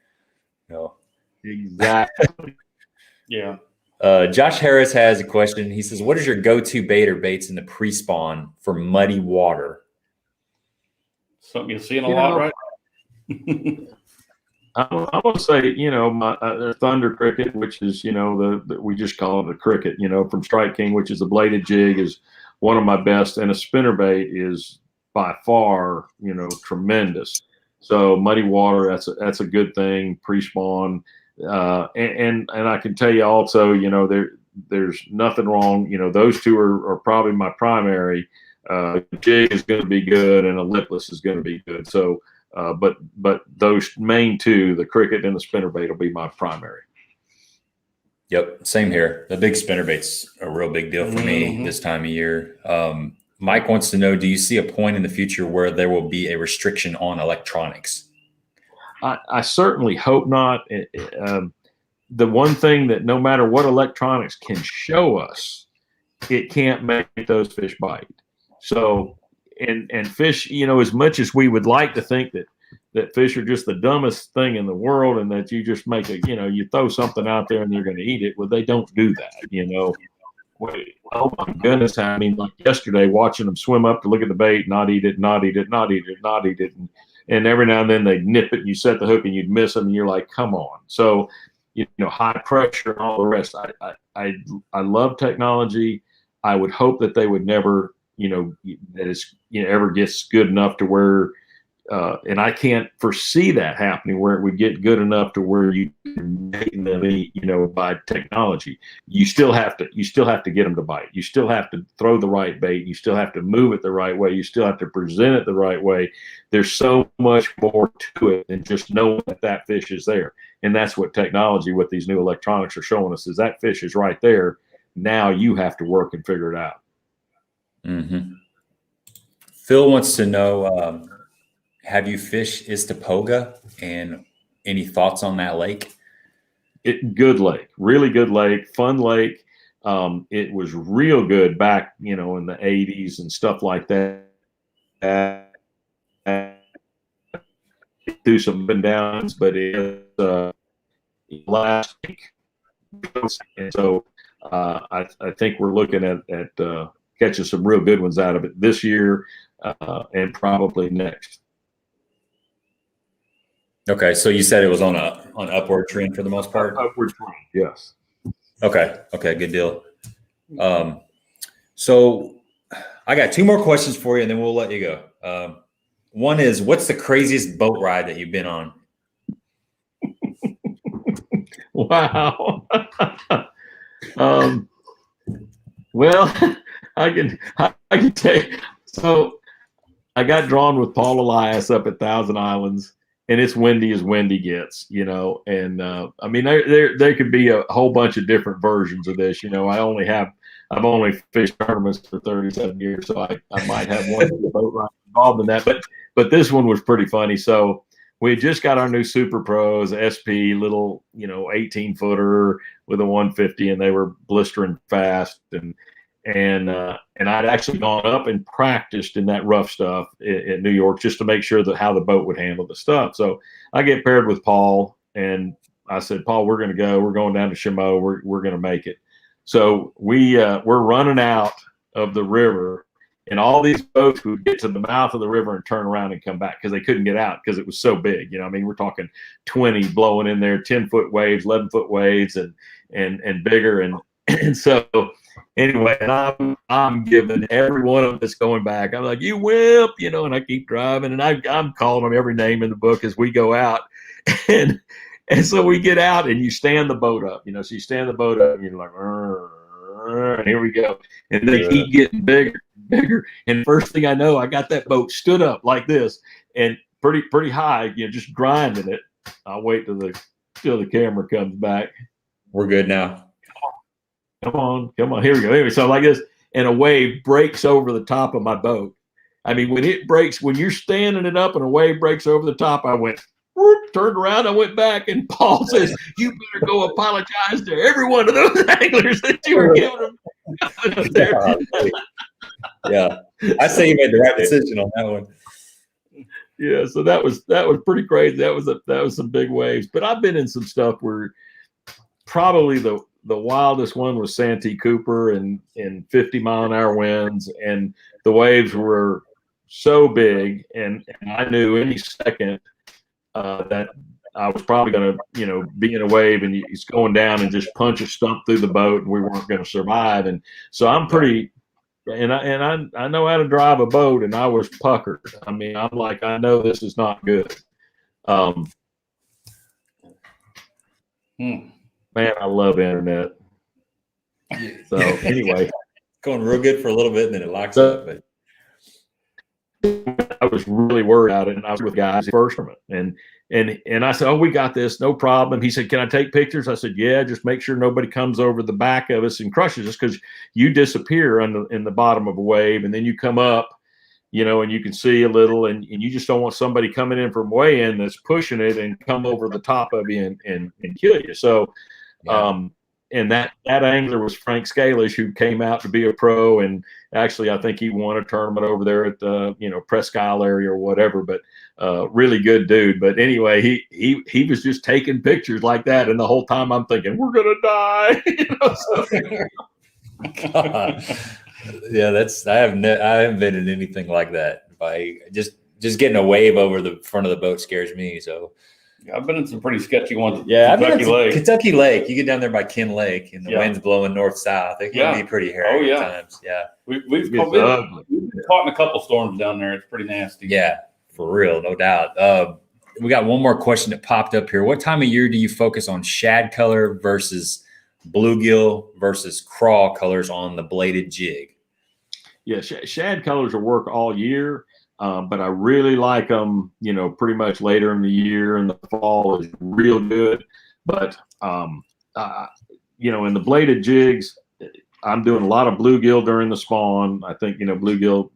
No, exactly. Yeah. Josh Harris has a question. He says, what is your go-to bait or baits in the pre-spawn for muddy water? Something you're seeing a lot, right? I want to say, my Thunder Cricket, which is, we just call it a cricket, from Strike King, which is a bladed jig, is one of my best, and a spinnerbait is by far, tremendous. So muddy water, that's a good thing pre-spawn. And I can tell you also, there's nothing wrong. Those two are probably my primary. Jig is going to be good, and a lipless is going to be good. So, but those main two, the cricket and the spinnerbait, will be my primary. Yep, same here. The big spinnerbait's a real big deal for me this time of year. Mike wants to know, do you see a point in the future where there will be a restriction on electronics? I certainly hope not. The one thing that no matter what electronics can show us, it can't make those fish bite. So, and fish, as much as we would like to think that fish are just the dumbest thing in the world, and that you just make you throw something out there and you're going to eat it. Well, they don't do that, Oh my goodness. I mean, like yesterday, watching them swim up to look at the bait, not eat it, not eat it, not eat it, not eat it. And every now and then they'd nip it and you set the hook and you'd miss them and you're like, come on. So, high pressure and all the rest. I love technology. I would hope that they would never, that it's, ever gets good enough to where, and I can't foresee that happening, where it would get good enough to where you can make them eat, by technology. You still have to get them to bite. You still have to throw the right bait. You still have to move it the right way. You still have to present it the right way. There's so much more to it than just knowing that fish is there. And that's what technology with these new electronics are showing us, is that fish is right there. Now you have to work and figure it out. Mm-hmm. Phil wants to know, have you fished Istapoga, and any thoughts on that lake? Good lake, really good lake, fun lake. It was real good back, in the 80s and stuff like that. Through some up and downs, but it last week. And so I think we're looking at catching some real good ones out of it this year and probably next. Okay, so you said it was on upward trend for the most part? Upward trend, yes. Okay, good deal. So I got two more questions for you, and then we'll let you go. One is, what's the craziest boat ride that you've been on? Wow. Well, I can tell you. So I got drawn with Paul Elias up at Thousand Islands, and it's windy as windy gets, and I mean, there could be a whole bunch of different versions of this. I've only fished tournaments for 37 years, so I might have one boat ride involved in that, but this one was pretty funny. So we had just got our new Super Pros SP, little 18-footer with a 150, and they were blistering fast, and I'd actually gone up and practiced in that rough stuff in New York just to make sure that how the boat would handle the stuff. So I get paired with Paul, and I said, Paul, we're going to go. We're going down to Shimo. We're going to make it. So we're running out of the river, and all these boats would get to the mouth of the river and turn around and come back because they couldn't get out because it was so big. I mean, we're talking 20 blowing in there, 10-foot waves, 11-foot waves, and bigger. And so anyway, and I'm giving every one of them that's going back. I'm like, you wimp, and I keep driving, and I'm calling them every name in the book as we go out. And so we get out, and you stand the boat up, so you stand the boat up, and you're like, and here we go. And they keep getting bigger. And first thing I know, I got that boat stood up like this and pretty high, just grinding it. I'll wait till the camera comes back. We're good now. Come on. Here we go. Anyway, so like this, and a wave breaks over the top of my boat. I mean, when it breaks, when you're standing it up and a wave breaks over the top, I went, whoop, turned around, I went back, and Paul says, you better go apologize to every one of those anglers that you were giving them up there. Yeah. I say you made the right decision on that one. Yeah, so that was pretty crazy. That was some big waves. But I've been in some stuff where probably the the wildest one was Santee Cooper and in 50-mile-an-hour winds, and the waves were so big, and I knew any second that I was probably going to, be in a wave, and he's going down and just punch a stump through the boat, and we weren't going to survive. And so I'm pretty, and I know how to drive a boat, and I was puckered. I mean, I'm like, I know this is not good. Man, I love internet. So anyway, going real good for a little bit, and then it locks up. But I was really worried about it, and I was with guys first tournament, and I said, "Oh, we got this, no problem." He said, "Can I take pictures?" I said, "Yeah, just make sure nobody comes over the back of us and crushes us, because you disappear in the bottom of a wave, and then you come up, and you can see a little, and you just don't want somebody coming in from way in that's pushing it and come over the top of you and kill you." So, and that angler was Frank Scalish, who came out to be a pro, and actually I think he won a tournament over there at the Presque Isle area or whatever. But really good dude. But anyway, he was just taking pictures like that, and the whole time I'm thinking, we're gonna die. God. Yeah, I haven't been in anything like that. By just getting a wave over the front of the boat scares me. So. Yeah, I've been in some pretty sketchy ones. Yeah, I've been in Kentucky Lake. You get down there by Ken Lake, and the wind's blowing north-south. It can be pretty hairy at times. Yeah, we've been caught in a couple storms down there. It's pretty nasty. Yeah, for real, no doubt. We got one more question that popped up here. What time of year do you focus on shad color versus bluegill versus craw colors on the bladed jig? Yeah, shad colors will work all year. But I really like them, pretty much later in the year, and the fall is real good. But, in the bladed jigs, I'm doing a lot of bluegill during the spawn. I think, bluegill,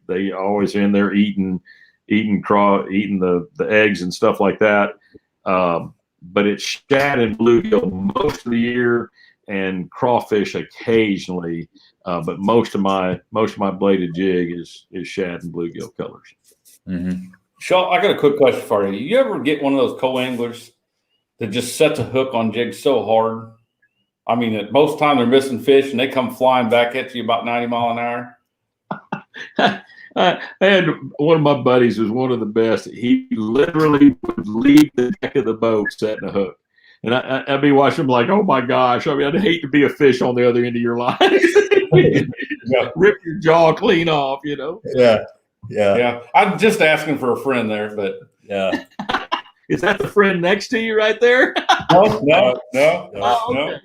they always in there eating the eggs and stuff like that. But it's shad and bluegill most of the year, and crawfish occasionally. But most of my bladed jig is shad and bluegill colors. Mm-hmm. Shaw, I got a quick question for you. You ever get one of those co-anglers that just sets a hook on jigs so hard? I mean, at most time they're missing fish, and they come flying back at you about 90 mile an hour. I had one of my buddies was one of the best. He literally would leave the deck of the boat setting a hook. And I'd be watching him like, oh my gosh! I mean, I'd hate to be a fish on the other end of your line. Rip your jaw clean off, Yeah. I'm just asking for a friend there, but yeah. Is that the friend next to you right there? No. Okay.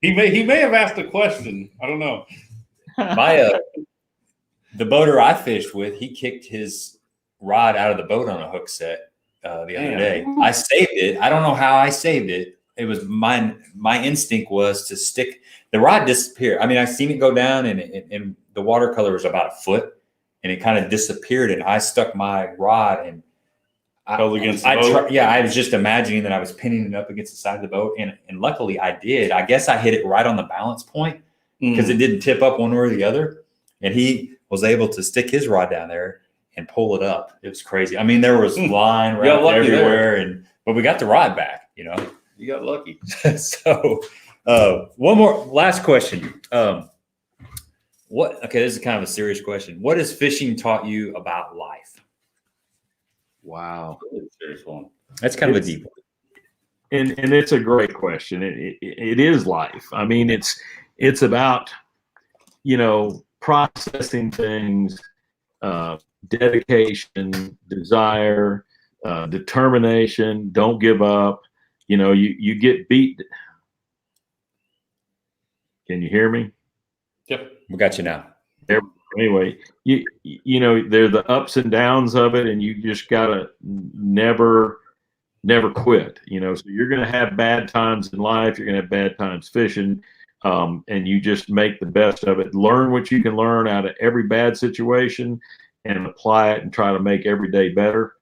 He may have asked a question. I don't know. The boater I fished with, he kicked his rod out of the boat on a hook set the other day. I saved it. I don't know how I saved it. It was my instinct was to stick the rod disappeared. I mean, I seen it go down, and the watercolor was about a foot, and it kind of disappeared. And I stuck my rod and held against the boat. I was just imagining that I was pinning it up against the side of the boat, and luckily I did. I guess I hit it right on the balance point because it didn't tip up one way or the other, and he was able to stick his rod down there and pull it up. It was crazy. I mean, there was line wrapped everywhere, but we got the rod back. You got lucky. So, one more last question. Okay, this is kind of a serious question. What has fishing taught you about life? Wow, serious one. That's kind of a deep one. And it's a great question. It is life. I mean, it's about processing things, dedication, desire, determination. Don't give up. You get beat. Can you hear me? Yep, we got you now. Anyway, they're the ups and downs of it, and you just gotta never quit. So you're gonna have bad times in life. You're gonna have bad times fishing, and you just make the best of it. Learn what you can learn out of every bad situation, and apply it and try to make every day better.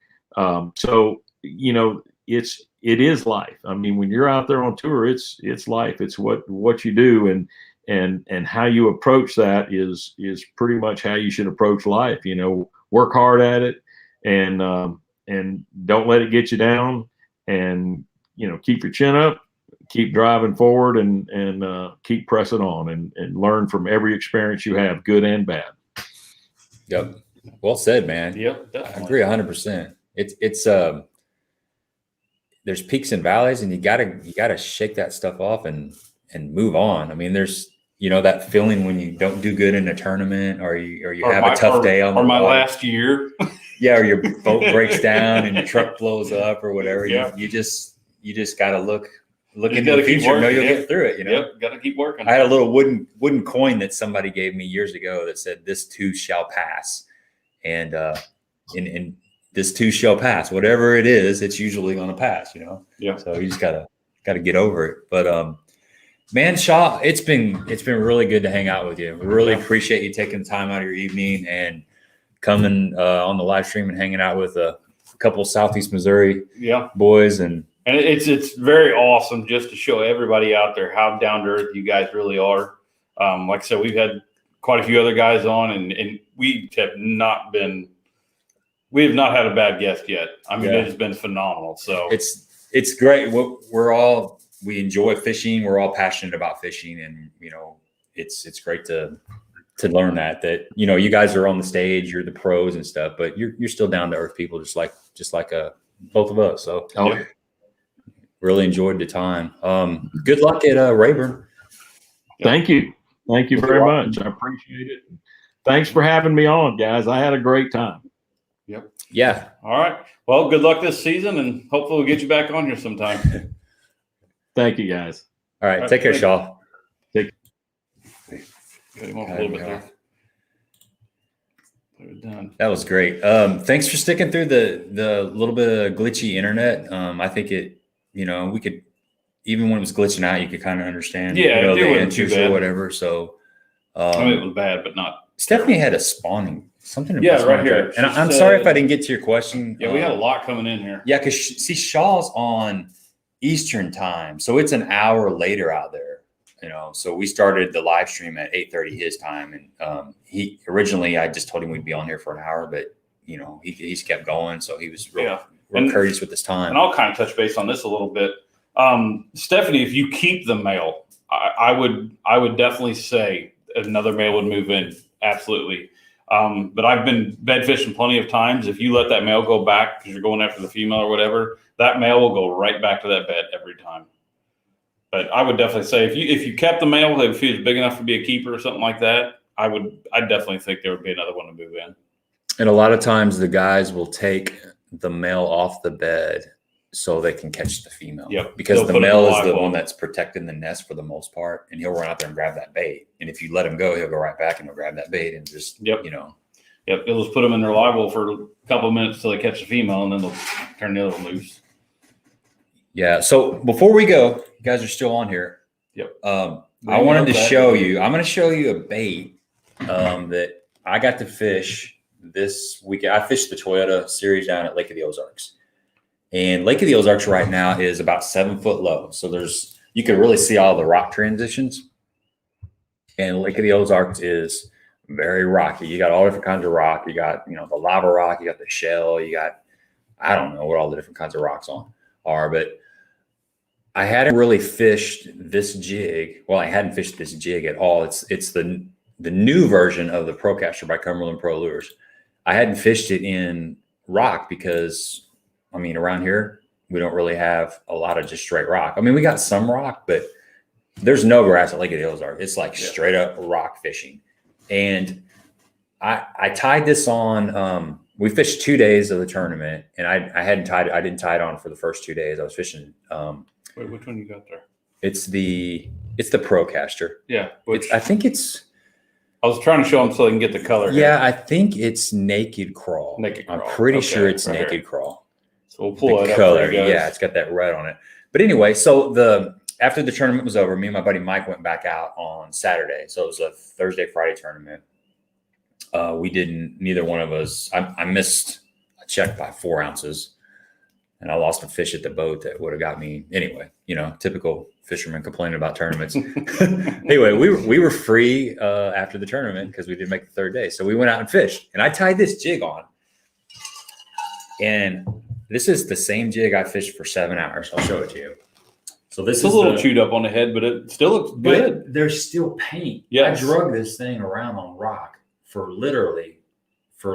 It is life. I mean, when you're out there on tour, it's life. It's what you do, and how you approach that is pretty much how you should approach life. Work hard at it, and don't let it get you down, and keep your chin up, keep driving forward and keep pressing on and learn from every experience you have, good and bad. Yep. Well said, man. Yep, I definitely. agree 100%. It's there's peaks and valleys, and you gotta shake that stuff off and move on. I mean, there's that feeling when you don't do good in a tournament, or you have a tough day on the my water. last year. Yeah, or your boat breaks down and your truck blows up or whatever. Yeah. You just gotta look You into gotta the keep future. Know working, you'll yeah. get through it. Yep, got to keep working. I had a little wooden coin that somebody gave me years ago that said, "This too shall pass," and in this too shall pass. Whatever it is, it's usually going to pass. Yeah. So you just gotta get over it. But man, Shaw, it's been really good to hang out with you. We really appreciate you taking the time out of your evening and coming on the live stream and hanging out with a couple of Southeast Missouri boys. And it's very awesome just to show everybody out there how down to earth you guys really are. Like I said, we've had quite a few other guys on, and we have not had a bad guest yet. I mean, it has been phenomenal. So it's great. We enjoy fishing. We're all passionate about fishing, and it's great to learn that you guys are on the stage, you're the pros and stuff, but you're still down to earth people, just like both of us. So really enjoyed the time. Good luck at Rayburn. Thank you very much. I appreciate it. Thanks for having me on, guys. I had a great time. Yep. Yeah. All right. Well, good luck this season, and hopefully we'll get you back on here sometime. Thank you, guys. All right. Take care, Shaw. Cut him off a little bit there. Done. That was great. Thanks for sticking through the little bit of glitchy internet. I think we could, even when it was glitching out, you could kind of understand the answers or whatever. So I mean, it was bad, but not. Stephanie had a spawning something. Right here. And I'm sorry if I didn't get to your question. Yeah, we had a lot coming in here. Yeah, because Shaw's on Eastern time, so it's an hour later out there. So we started the live stream at 8:30 his time, and he originally I just told him we'd be on here for an hour, but he's kept going, so he was real courteous with his time. And I'll kind of touch base on this a little bit. Stephanie, if you keep the male, I would definitely say another male would move in, absolutely. But I've been bed fishing plenty of times. If you let that male go back because you're going after the female or whatever, that male will go right back to that bed every time. But I would definitely say if you kept the male, if he was big enough to be a keeper or something like that, I definitely think there would be another one to move in. And a lot of times the guys will take the male off the bed so they can catch the female. Yep. Because the male is the one that's protecting the nest for the most part, and he'll run out there and grab that bait. And if you let him go, he'll go right back and he'll grab that bait and just Yep, they'll just put them in their live well for a couple of minutes till they catch the female, and then they'll turn the other one loose. Yeah. So before we go, you guys are still on here. Yep. I wanted to show you. I'm going to show you a bait that I got to fish this weekend. I fished the Toyota series down at Lake of the Ozarks, and Lake of the Ozarks right now is about 7 foot low. So you can really see all the rock transitions. And Lake of the Ozarks is very rocky. You got all different kinds of rock. You got the lava rock. You got the shell. You got I don't know what all the different kinds of rocks are, but I hadn't really fished this jig. Well, I hadn't fished this jig at all. It's the new version of the Procaster by Cumberland Pro Lures. I hadn't fished it in rock because, around here, we don't really have a lot of just straight rock. We got some rock, but there's no grass at Lake of the Ozarks. It's like straight up rock fishing. And I tied this on, we fished 2 days of the tournament, and I didn't tie it on for the first 2 days. I was fishing. Wait, which one you got there? It's the Procaster. Yeah. I think it's. I was trying to show them so they can get the color. Yeah, I think it's Naked Crawl. Naked Crawl. I'm pretty sure it's Naked Crawl. So we'll pull it color. up. Yeah, it's got that red on it. But anyway, so after the tournament was over, me and my buddy Mike went back out on Saturday. So it was a Thursday, Friday tournament. Neither one of us. I missed a check by 4 ounces. And I lost a fish at the boat that would have got me anyway. Typical fishermen complaining about tournaments. Anyway, we were free after the tournament because we didn't make the third day. So we went out and fished. And I tied this jig on. And this is the same jig I fished for 7 hours. I'll show it to you. So this it's a little chewed up on the head, but it still looks good. But there's still paint. Yes. I drug this thing around on rock for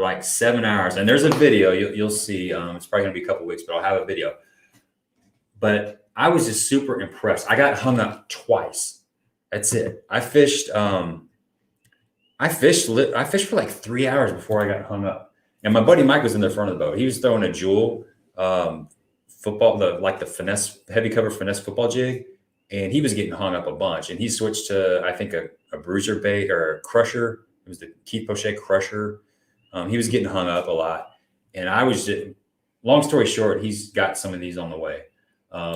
like 7 hours. And there's a video you'll see. It's probably gonna be a couple weeks, but I'll have a video. But I was just super impressed. I got hung up twice. That's it. I fished for like 3 hours before I got hung up. And my buddy Mike was in the front of the boat. He was throwing a jewel football, the finesse, heavy cover finesse football jig, and he was getting hung up a bunch. And he switched to, I think, a bruiser bait or a crusher. It was the Keith Pochet crusher. He was getting hung up a lot. And I was just, long story short, he's got some of these on the way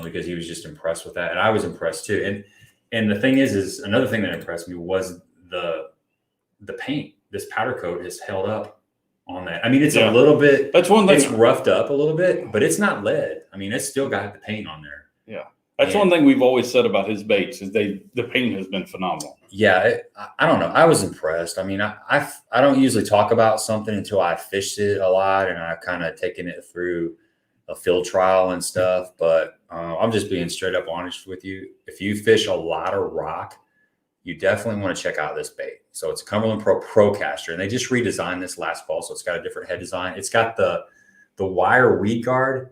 because he was just impressed with that. And I was impressed too. And the thing is another thing that impressed me was the paint. This powder coat has held up on that. I mean, it's a little bit, that's one thing. It's roughed up a little bit, but it's not lead. I mean, it's still got the paint on there. Yeah. That's one thing we've always said about his baits is the paint has been phenomenal. Yeah. I don't know. I was impressed. I mean, I don't usually talk about something until I fished it a lot and I've kind of taken it through a field trial and stuff, but I'm just being straight up honest with you. If you fish a lot of rock, you definitely want to check out this bait. So it's a Cumberland Pro Caster, and they just redesigned this last fall. So it's got a different head design. It's got the wire weed guard,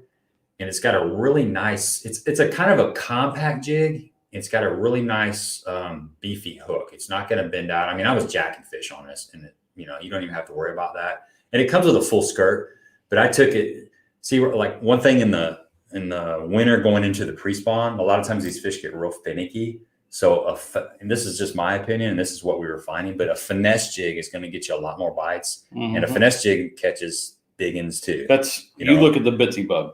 and it's got a really nice, it's a kind of a compact jig. It's got a really nice beefy hook. It's not going to bend out. I mean, I was jacking fish on this, and you don't even have to worry about that. And it comes with a full skirt, but I took it, like one thing in the winter going into the pre-spawn, a lot of times these fish get real finicky. So, and this is just my opinion, and this is what we were finding, but a finesse jig is going to get you a lot more bites, and a finesse jig catches big ins too. That's you look at the Bitsy bug.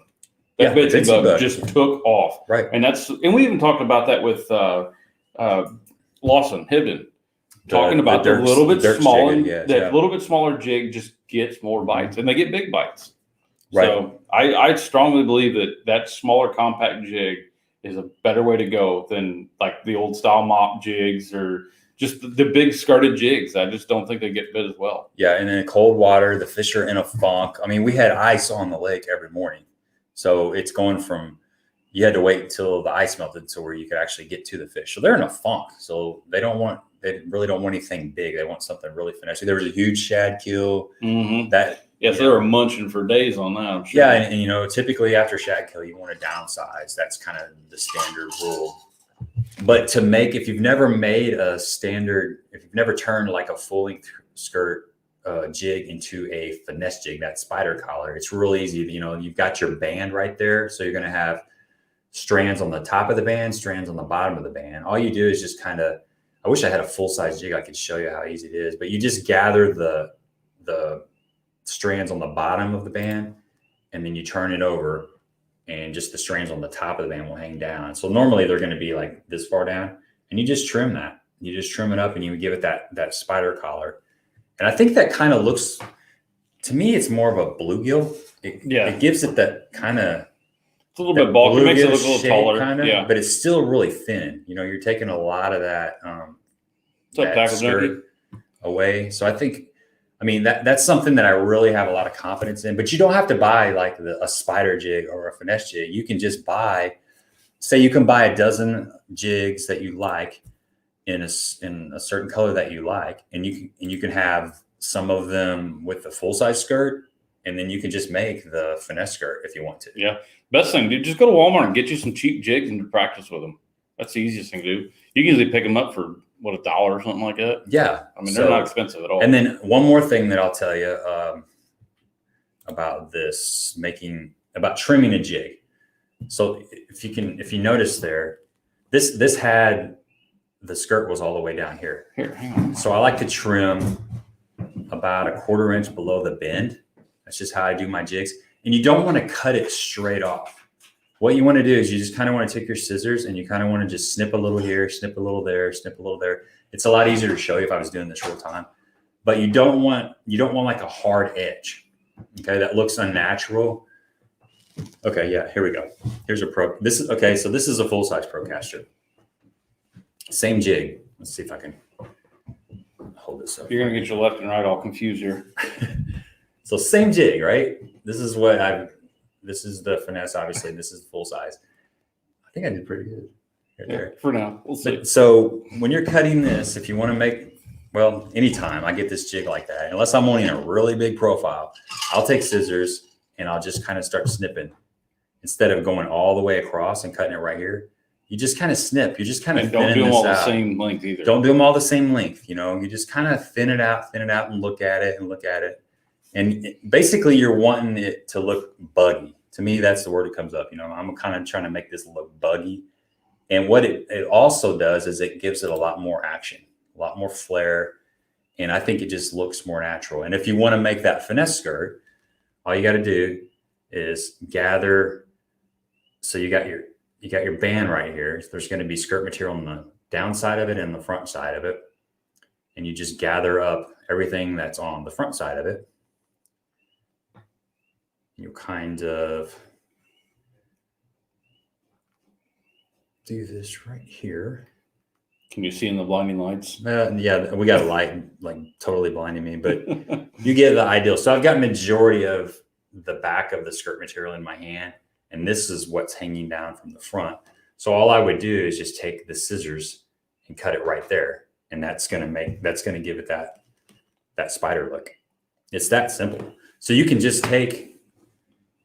That Bitsy bug just took off, right? And we even talked about that with Lawson Hibden, talking about the little bit smaller, little bit smaller jig just gets more bites, and they get big bites. Right. So I strongly believe that smaller compact jig is a better way to go than like the old style mop jigs or just the big skirted jigs. I just don't think they get bit as well. Yeah. And in cold water, the fish are in a funk. I mean, we had ice on the lake every morning. So it's going from, you had to wait until the ice melted to where you could actually get to the fish. So they're in a funk. So they really don't want anything big. They want something really finessey. There was a huge shad kill Yes, they were munching for days on that. I'm sure. Yeah, and typically after shad kill, you want to downsize. That's kind of the standard rule. But if you've never turned like a full length skirt jig into a finesse jig, that spider collar, it's real easy. You've got your band right there, so you're going to have strands on the top of the band, strands on the bottom of the band. All you do is just kind of. I wish I had a full size jig. I could show you how easy it is, but you just gather the strands on the bottom of the band, and then you turn it over, and just the strands on the top of the band will hang down. So normally they're going to be like this far down, and you just trim that. You just trim it up, and you give it that spider collar. And I think that kind of looks, to me, it's more of a bluegill. It gives it that kind of. It's a little bit bulky. It makes it look a little taller. But it's still really thin. You're taking a lot of that skirt away. So I think. I mean, that's something that I really have a lot of confidence in, but you don't have to buy like a spider jig or a finesse jig. You can just you can buy a dozen jigs that you like in a certain color that you like. And you can have some of them with the full size skirt, and then you can just make the finesse skirt if you want to. Yeah. Best thing, dude, just go to Walmart and get you some cheap jigs and practice with them. That's the easiest thing to do. You can usually pick them up for $1 or something like that. Yeah. I mean, they're not expensive at all. And then one more thing that I'll tell you about about trimming a jig. So if you notice there, this had, the skirt was all the way down here. Here, hang on. So I like to trim about a 1/4 inch below the bend. That's just how I do my jigs. And you don't want to cut it straight off. What you want to do is you just kind of want to take your scissors and you kind of want to just snip a little here, snip a little there, snip a little there. It's a lot easier to show you if I was doing this real time, but you don't want like a hard edge. Okay. That looks unnatural. Okay. Yeah. Here we go. Here's a so this is a full size Procaster. Same jig. Let's see if I can hold this up. You're going to get your left and right all confused here. So same jig, right? This is the finesse, obviously. This is the full size. I think I did pretty good. there. For now, we'll see. So when you're cutting this, if you want to make, well, anytime I get this jig like that, unless I'm wanting a really big profile, I'll take scissors and I'll just kind of start snipping instead of going all the way across and cutting it right here. You just kind of snip. You just kind of don't do them all the same length either. Don't do them all the same length. You know, you just kind of thin it out and look at it. And basically you're wanting it to look buggy. To me, that's the word that comes up. You know, I'm kind of trying to make this look buggy. And what it also does is it gives it a lot more action, a lot more flair. And I think it just looks more natural. And if you want to make that finesse skirt, all you got to do is gather. So you got your band right here. There's going to be skirt material on the downside of it and the front side of it. And you just gather up everything that's on the front side of it. You kind of do this right here. Can you see in the blinding lights? Yeah, we got a light like totally blinding me, but you get the ideal. So I've got majority of the back of the skirt material in my hand, and this is what's hanging down from the front. So all I would do is just take the scissors and cut it right there, and that's gonna give it that spider look. It's that simple. So you can just take,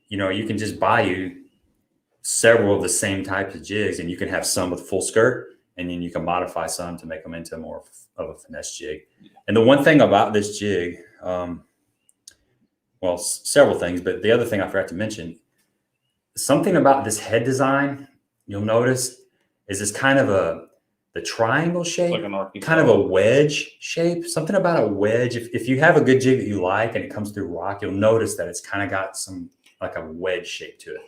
you can just buy you several of the same types of jigs, and you can have some with full skirt, and then you can modify some to make them into more of a finesse jig. And the one thing about this jig, well, several things, but the other thing I forgot to mention, something about this head design, you'll notice, is this kind of the triangle shape, like kind of a wedge shape, something about a wedge. If you have a good jig that you like and it comes through rock, you'll notice that it's kind of got some like a wedge shape to it.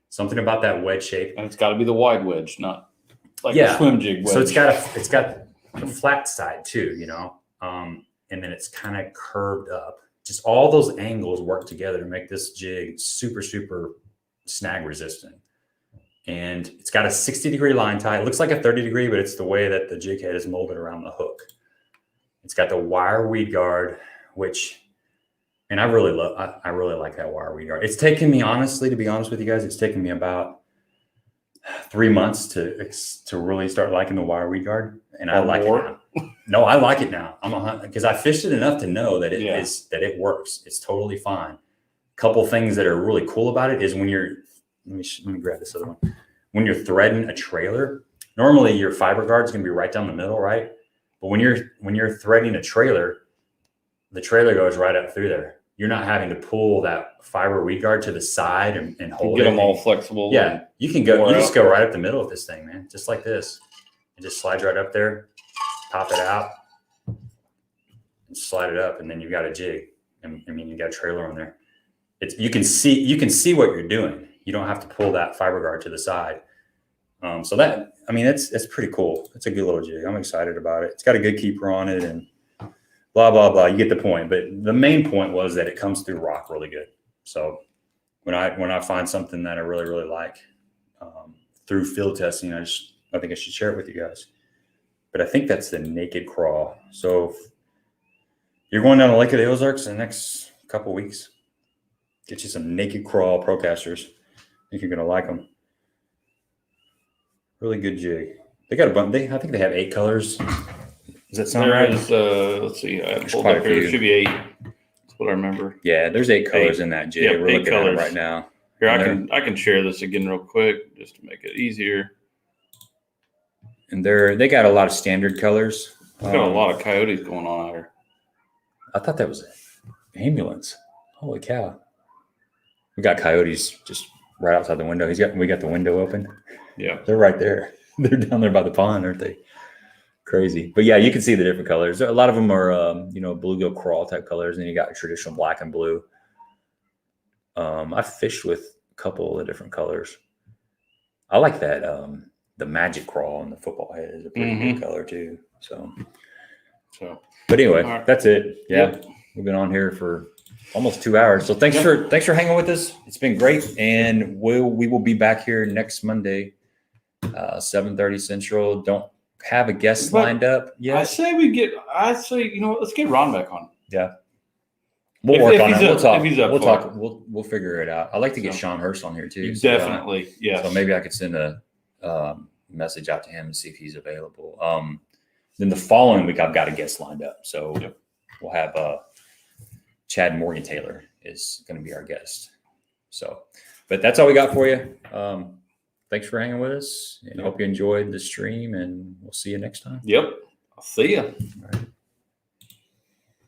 Something about that wedge shape. And it's got to be the wide wedge, not like a swim jig wedge. So it's got a flat side too, and then it's kind of curved up. Just all those angles work together to make this jig super, super snag resistant. And it's got a 60-degree line tie. It looks like a 30-degree, but it's the way that the jig head is molded around the hook. It's got the wire weed guard, and I really like that wire weed guard. It's taken me, honestly, to be honest with you guys, it's taken me about 3 months to really start liking the wire weed guard. And I like it now. No, I like it now. Because I fished it enough to know that it works. It's totally fine. A couple things that are really cool about it is when you're, let me grab this other one. When you're threading a trailer, normally your fiber guard is going to be right down the middle, right? But when you're threading a trailer, the trailer goes right up through there. You're not having to pull that fiber weed guard to the side and hold it. Get them all flexible. Yeah, you just go right up the middle of this thing, man, just like this. It just slides right up there, pop it out, and slide it up, and then you've got a jig. You got a trailer on there. You can see what you're doing. You don't have to pull that fiber guard to the side. So it's pretty cool. It's a good little jig. I'm excited about it. It's got a good keeper on it, and blah, blah, blah. You get the point. But the main point was that it comes through rock really good. So when I find something that I really, really like through field testing, I think I should share it with you guys. But I think that's the naked crawl. So if you're going down to Lake of the Ozarks in the next couple weeks, get you some naked crawl Procasters. I think you're going to like them. Really good jig. They got a bunch. I think they have 8 colors. Does that sound right? Let's see. I pulled up here. There should be 8. That's what I remember. Yeah, there's 8 colors in that jig. Yep, we're looking at it right now. Here, I can share this again real quick just to make it easier. And they got a lot of standard colors. We've got a lot of coyotes going on out here. I thought that was an ambulance. Holy cow. We got coyotes just right outside the window. We got the window open. Yeah. They're right there. They're down there by the pond, aren't they? Crazy. But yeah, you can see the different colors. A lot of them are, bluegill crawl type colors. And then you got traditional black and blue. I fished with a couple of different colors. I like that. The magic crawl on the football head is a pretty good color too. So, but anyway, right. That's it. Yeah. Yep. We've been on here for almost 2 hours. So thanks for hanging with us. It's been great. And we will be back here next Monday, 7:30 Central. Don't have a guest lined up yet. I say let's get Ron back on. Yeah. We'll work on it. We'll talk. If he's up we'll talk. We'll figure it out. I'd like to get Sean Hurst on here too. Definitely. Yeah. So maybe I could send a message out to him and see if he's available. Then the following week, I've got a guest lined up. So we'll have Chad Morgan Taylor is going to be our guest. So, but that's all we got for you. Thanks for hanging with us, and I hope you enjoyed the stream, and we'll see you next time. Yep. I'll see you. All right.